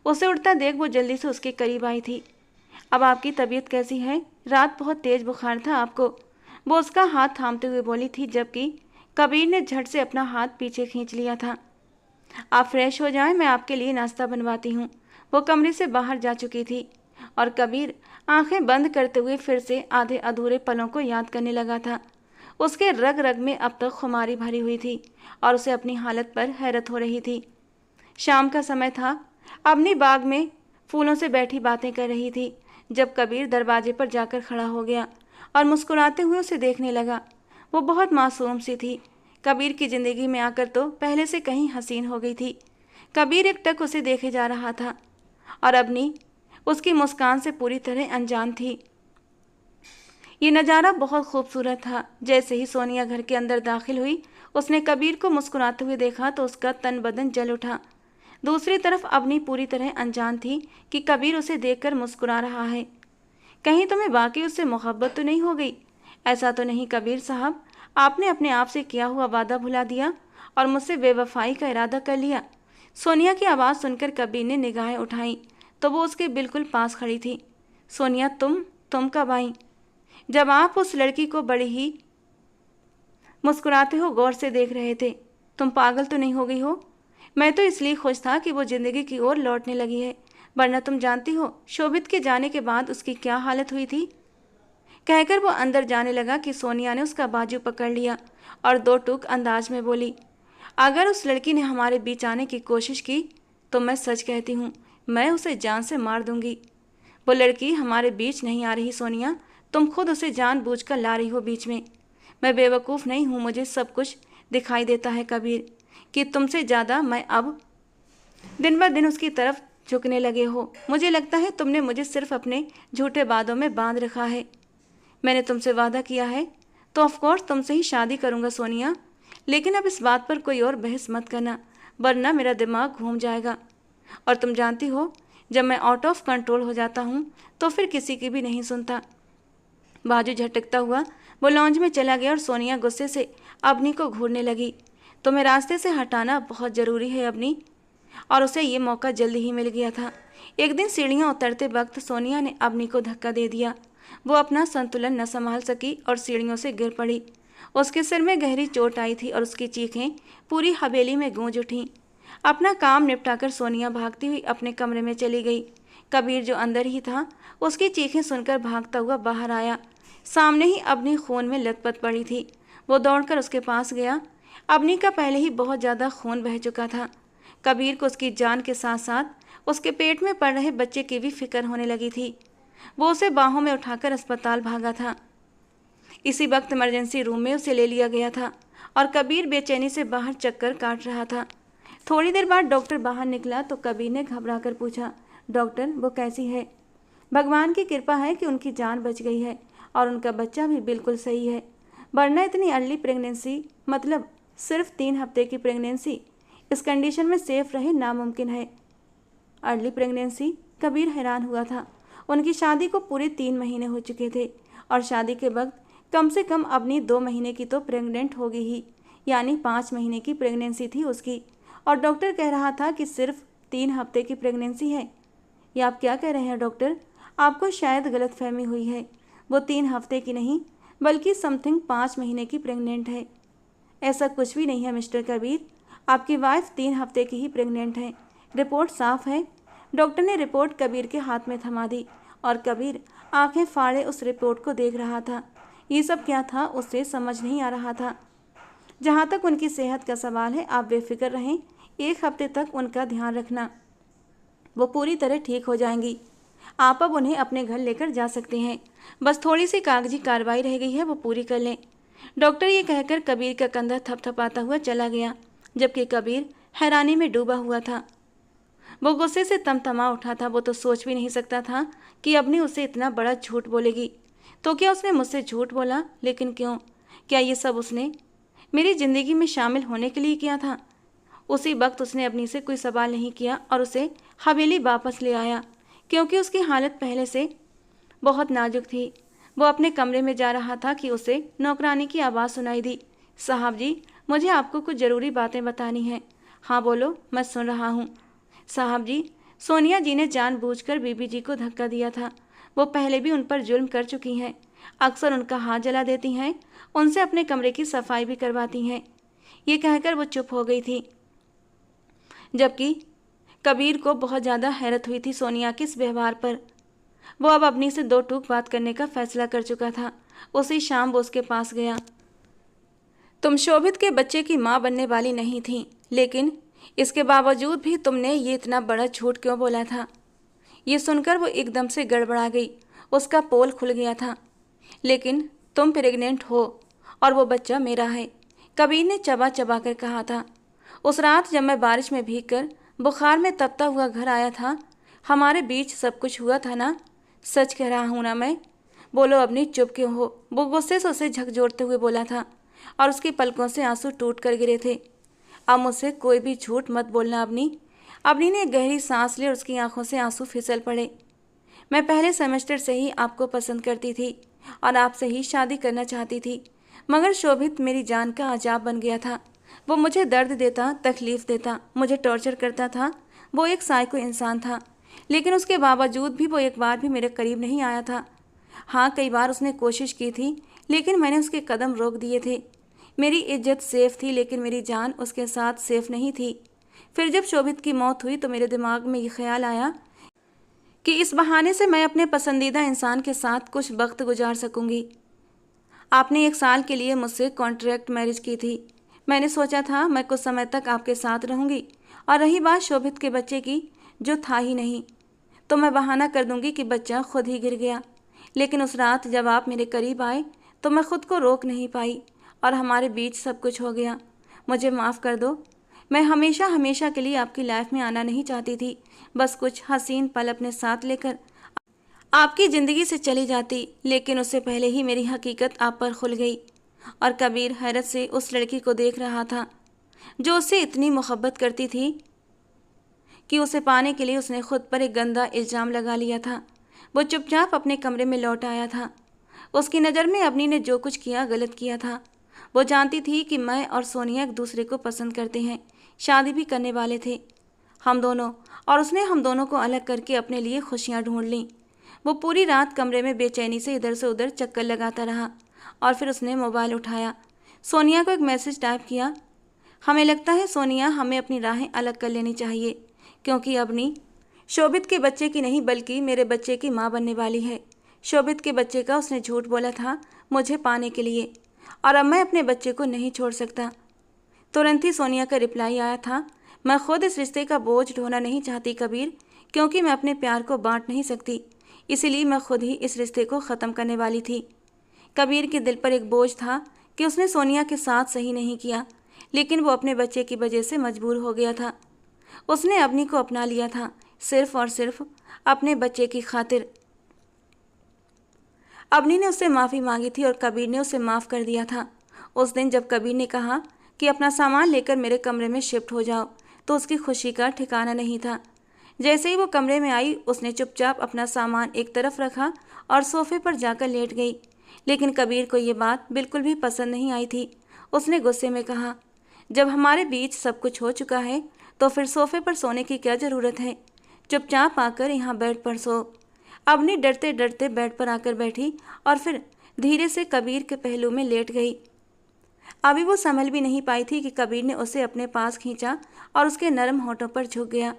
उसे उठता देख वो जल्दी से उसके करीब आई थी। अब आपकी तबीयत कैसी है? रात बहुत तेज बुखार था आपको, वो उसका हाथ थामते हुए बोली थी, जबकि कबीर ने झट से अपना हाथ पीछे खींच लिया था। आप फ्रेश हो जाएं, मैं आपके लिए नाश्ता बनवाती हूँ। वो कमरे से बाहर जा चुकी थी और कबीर आंखें बंद करते हुए फिर से आधे अधूरे पलों को याद करने लगा था। उसके रग रग में अब तक खुमारी भरी हुई थी और उसे अपनी हालत पर हैरत हो रही थी। शाम का समय था। अवनी बाग में फूलों से बैठी बातें कर रही थी जब कबीर दरवाजे पर जाकर खड़ा हो गया और मुस्कुराते हुए उसे देखने लगा। वो बहुत मासूम सी थी। कबीर की ज़िंदगी में आकर तो पहले से कहीं हसीन हो गई थी। कबीर एकटक उसे देखे जा रहा था और अवनी उसकी मुस्कान से पूरी तरह अनजान थी। ये नज़ारा बहुत खूबसूरत था। जैसे ही सोनिया घर के अंदर दाखिल हुई, उसने कबीर को मुस्कुराते हुए देखा तो उसका तन बदन जल उठा। दूसरी तरफ अवनी पूरी तरह अनजान थी कि कबीर उसे देखकर मुस्कुरा रहा है। कहीं तुम्हें वाकई उससे मोहब्बत तो नहीं हो गई? ऐसा तो नहीं कबीर साहब, आपने अपने आप से किया हुआ वादा भुला दिया और मुझसे बेवफाई का इरादा कर लिया। सोनिया की आवाज़ सुनकर कबीर ने निगाहें उठाई तो वो उसके बिल्कुल पास खड़ी थी। सोनिया, तुम कब आई? जब आप उस लड़की को बड़ी ही मुस्कुराते हो गौर से देख रहे थे। तुम पागल तो नहीं हो गई हो? मैं तो इसलिए खुश था कि वो जिंदगी की ओर लौटने लगी है, वरना तुम जानती हो शोभित के जाने के बाद उसकी क्या हालत हुई थी। कहकर वो अंदर जाने लगा कि सोनिया ने उसका बाजू पकड़ लिया और दो टूक अंदाज में बोली, अगर उस लड़की ने हमारे बीच आने की कोशिश की तो मैं सच कहती हूँ, मैं उसे जान से मार दूंगी। वो लड़की हमारे बीच नहीं आ रही सोनिया, तुम खुद उसे जानबूझकर ला रही हो बीच में। मैं बेवकूफ़ नहीं हूँ, मुझे सब कुछ दिखाई देता है कबीर, कि तुमसे ज़्यादा मैं अब दिन ब दिन उसकी तरफ झुकने लगे हो। मुझे लगता है तुमने मुझे सिर्फ अपने झूठे वादों में बांध रखा है। मैंने तुमसे वादा किया है तो ऑफकोर्स तुमसे ही शादी करूंगा सोनिया, लेकिन अब इस बात पर कोई और बहस मत करना, वरना मेरा दिमाग घूम जाएगा। और तुम जानती हो, जब मैं आउट ऑफ कंट्रोल हो जाता हूँ तो फिर किसी की भी नहीं सुनता। बाजू झटकता हुआ वो लॉन्ज में चला गया और सोनिया गुस्से से अवनी को घूरने लगी। तुम्हें रास्ते से हटाना बहुत ज़रूरी है अवनी। और उसे ये मौका जल्दी ही मिल गया था। एक दिन सीढ़ियाँ उतरते वक्त सोनिया ने अवनी को धक्का दे दिया। वो अपना संतुलन न संभाल सकी और सीढ़ियों से गिर पड़ी। उसके सिर में गहरी चोट आई थी और उसकी चीखें पूरी हवेली में गूंज उठीं। अपना काम निपटाकर सोनिया भागती हुई अपने कमरे में चली गई। कबीर जो अंदर ही था, उसकी चीखें सुनकर भागता हुआ बाहर आया। सामने ही अवनी खून में लथपथ पड़ी थी। वो दौड़कर उसके पास गया। अवनी का पहले ही बहुत ज़्यादा खून बह चुका था। कबीर को उसकी जान के साथ साथ उसके पेट में पड़ रहे बच्चे की भी फिक्र होने लगी थी। वो उसे बाहों में उठाकर अस्पताल भागा था। इसी वक्त इमरजेंसी रूम में उसे ले लिया गया था और कबीर बेचैनी से बाहर चक्कर काट रहा था। थोड़ी देर बाद डॉक्टर बाहर निकला तो कबीर ने घबरा कर पूछा, डॉक्टर वो कैसी है? भगवान की कृपा है कि उनकी जान बच गई है और उनका बच्चा भी बिल्कुल सही है, वरना इतनी अर्ली प्रेगनेंसी, मतलब सिर्फ 3 हफ्ते की प्रेगनेंसी, इस कंडीशन में सेफ रहे नामुमकिन है। Early pregnancy? कबीर हैरान हुआ था। उनकी शादी को पूरे 3 महीने हो चुके थे और शादी के वक्त कम से कम अवनी 2 महीने की तो प्रेग्नेंट होगी ही, यानी 5 महीने की प्रेगनेंसी थी उसकी, और डॉक्टर कह रहा था कि सिर्फ 3 हफ्ते की प्रेगनेंसी है। ये आप क्या कह रहे हैं डॉक्टर? आपको शायद गलतफहमी हुई है। वो 3 हफ्ते की नहीं बल्कि समथिंग 5 महीने की प्रेग्नेंट है। ऐसा कुछ भी नहीं है मिस्टर कबीर, आपकी वाइफ 3 हफ्ते की ही प्रेग्नेंट है। रिपोर्ट साफ है। डॉक्टर ने रिपोर्ट कबीर के हाथ में थमा दी और कबीर आंखें फाड़े उस रिपोर्ट को देख रहा था। ये सब क्या था उसे समझ नहीं आ रहा था। जहाँ तक उनकी सेहत का सवाल है, आप बेफिक्र रहें, 1 हफ्ते तक उनका ध्यान रखना, वो पूरी तरह ठीक हो जाएंगी। आप अब उन्हें अपने घर लेकर जा सकते हैं, बस थोड़ी सी कागजी कार्रवाई रह गई है, वो पूरी कर लें। डॉक्टर ये कहकर कबीर का कंधा थपथपाता हुआ चला गया, जबकि कबीर हैरानी में डूबा हुआ था। वो गुस्से से तमतमा उठा था। वो तो सोच भी नहीं सकता था कि अवनी उसे इतना बड़ा झूठ बोलेगी। तो क्या उसने मुझसे झूठ बोला? लेकिन क्यों? क्या ये सब उसने मेरी ज़िंदगी में शामिल होने के लिए किया था? उसी वक्त उसने अवनी से कोई सवाल नहीं किया और उसे हवेली वापस ले आया, क्योंकि उसकी हालत पहले से बहुत नाजुक थी। वो अपने कमरे में जा रहा था कि उसे नौकरानी की आवाज़ सुनाई दी, साहब जी, मुझे आपको कुछ ज़रूरी बातें बतानी हैं। हाँ बोलो, मैं सुन रहा हूँ। साहब जी, सोनिया जी ने जानबूझकर बीबी जी को धक्का दिया था। वो पहले भी उन पर जुल्म कर चुकी हैं, अक्सर उनका हाथ जला देती हैं, उनसे अपने कमरे की सफाई भी करवाती हैं। ये कहकर वो चुप हो गई थी, जबकि कबीर को बहुत ज़्यादा हैरत हुई थी सोनिया के इस व्यवहार पर। वो अब अपनी से 2 टूक बात करने का फैसला कर चुका था। उसी शाम वो उसके पास गया। तुम शोभित के बच्चे की माँ बनने वाली नहीं थी, लेकिन इसके बावजूद भी तुमने ये इतना बड़ा झूठ क्यों बोला था? ये सुनकर वो एकदम से गड़बड़ा गई। उसका पोल खुल गया था। लेकिन तुम प्रेग्नेंट हो और वो बच्चा मेरा है, कबीर ने चबा चबा कर कहा था। उस रात जब मैं बारिश में भीगकर बुखार में तपता हुआ घर आया था, हमारे बीच सब कुछ हुआ था ना? सच कह रहा हूँ ना मैं? बोलो अवनी, चुप क्यों हो? वो गुस्से से उसे झकझोरते हुए बोला था और उसकी पलकों से आंसू टूट कर गिरे थे। अब मुझसे कोई भी झूठ मत बोलना अवनी। अवनी ने एक गहरी सांस ली और उसकी आंखों से आंसू फिसल पड़े। मैं पहले सेमेस्टर से ही आपको पसंद करती थी और आपसे ही शादी करना चाहती थी, मगर शोभित मेरी जान का अजाब बन गया था। वो मुझे दर्द देता, तकलीफ देता, मुझे टॉर्चर करता था। वो एक साइको इंसान था, लेकिन उसके बावजूद भी वो एक बार भी मेरे करीब नहीं आया था। हाँ, कई बार उसने कोशिश की थी, लेकिन मैंने उसके कदम रोक दिए थे। मेरी इज्जत सेफ थी, लेकिन मेरी जान उसके साथ सेफ नहीं थी। फिर जब शोभित की मौत हुई तो मेरे दिमाग में ये ख्याल आया कि इस बहाने से मैं अपने पसंदीदा इंसान के साथ कुछ वक्त गुजार सकूंगी। आपने 1 साल के लिए मुझसे कॉन्ट्रैक्ट मैरिज की थी। मैंने सोचा था मैं कुछ समय तक आपके साथ रहूंगी, और रही बात शोभित के बच्चे की, जो था ही नहीं, तो मैं बहाना कर दूंगी कि बच्चा खुद ही गिर गया। लेकिन उस रात जब आप मेरे करीब आए तो मैं खुद को रोक नहीं पाई और हमारे बीच सब कुछ हो गया। मुझे माफ़ कर दो। मैं हमेशा हमेशा के लिए आपकी लाइफ में आना नहीं चाहती थी, बस कुछ हसीन पल अपने साथ लेकर आपकी ज़िंदगी से चली जाती। लेकिन उससे पहले ही मेरी हकीकत आप पर खुल गई। और कबीर हैरत से उस लड़की को देख रहा था जो उससे इतनी मोहब्बत करती थी कि उसे पाने के लिए उसने खुद पर एक गंदा इल्ज़ाम लगा लिया था। वो चुपचाप अपने कमरे में लौट आया था। उसकी नज़र में अवनी ने जो कुछ किया गलत किया था। वो जानती थी कि मैं और सोनिया एक दूसरे को पसंद करते हैं, शादी भी करने वाले थे हम दोनों, और उसने हम दोनों को अलग करके अपने लिए खुशियाँ ढूंढ लीं। वो पूरी रात कमरे में बेचैनी से इधर से उधर चक्कर लगाता रहा और फिर उसने मोबाइल उठाया, सोनिया को एक मैसेज टाइप किया। हमें लगता है सोनिया, हमें अपनी राहें अलग कर लेनी चाहिए, क्योंकि अवनी शोभित के बच्चे की नहीं बल्कि मेरे बच्चे की माँ बनने वाली है। शोभित के बच्चे का उसने झूठ बोला था मुझे पाने के लिए, और अब मैं अपने बच्चे को नहीं छोड़ सकता। तुरंत ही सोनिया का रिप्लाई आया था, मैं खुद इस रिश्ते का बोझ ढोना नहीं चाहती कबीर, क्योंकि मैं अपने प्यार को बांट नहीं सकती, इसीलिए मैं खुद ही इस रिश्ते को ख़त्म करने वाली थी। कबीर के दिल पर एक बोझ था कि उसने सोनिया के साथ सही नहीं किया, लेकिन वो अपने बच्चे की वजह से मजबूर हो गया था। उसने अवनी को अपना लिया था सिर्फ और सिर्फ अपने बच्चे की खातिर। अवनी ने उससे माफ़ी मांगी थी और कबीर ने उसे माफ़ कर दिया था। उस दिन जब कबीर ने कहा कि अपना सामान लेकर मेरे कमरे में शिफ्ट हो जाओ, तो उसकी खुशी का ठिकाना नहीं था। जैसे ही वो कमरे में आई, उसने चुपचाप अपना सामान एक तरफ रखा और सोफे पर जाकर लेट गई। लेकिन कबीर को ये बात बिल्कुल भी पसंद नहीं आई थी। उसने गुस्से में कहा, जब हमारे बीच सब कुछ हो चुका है तो फिर सोफे पर सोने की क्या ज़रूरत है? चुपचाप आकर यहाँ बेड पर सो। अवनी डरते डरते बेड पर आकर बैठी और फिर धीरे से कबीर के पहलू में लेट गई। अभी वो संभल भी नहीं पाई थी कि कबीर ने उसे अपने पास खींचा और उसके नरम होठों पर झुक गया।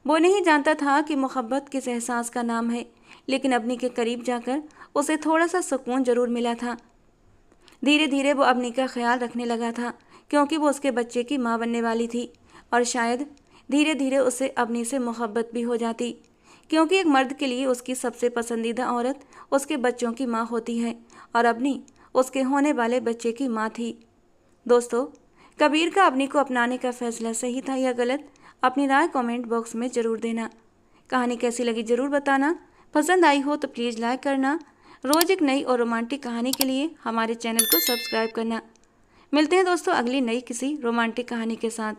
वो नहीं जानता था कि मोहब्बत किस एहसास का नाम है, लेकिन अवनी के करीब जाकर उसे थोड़ा सा सुकून जरूर मिला था। धीरे धीरे वो अवनी का ख्याल रखने लगा था, क्योंकि वो उसके बच्चे की माँ बनने वाली थी, और शायद धीरे धीरे उसे अवनी से मोहब्बत भी हो जाती, क्योंकि एक मर्द के लिए उसकी सबसे पसंदीदा औरत उसके बच्चों की माँ होती है, और अवनी उसके होने वाले बच्चे की माँ थी। दोस्तों, कबीर का अवनी को अपनाने का फैसला सही था या गलत? अपनी राय कमेंट बॉक्स में ज़रूर देना। कहानी कैसी लगी ज़रूर बताना। पसंद आई हो तो प्लीज़ लाइक करना। रोज़ एक नई और रोमांटिक कहानी के लिए हमारे चैनल को सब्सक्राइब करना। मिलते हैं दोस्तों अगली नई किसी रोमांटिक कहानी के साथ।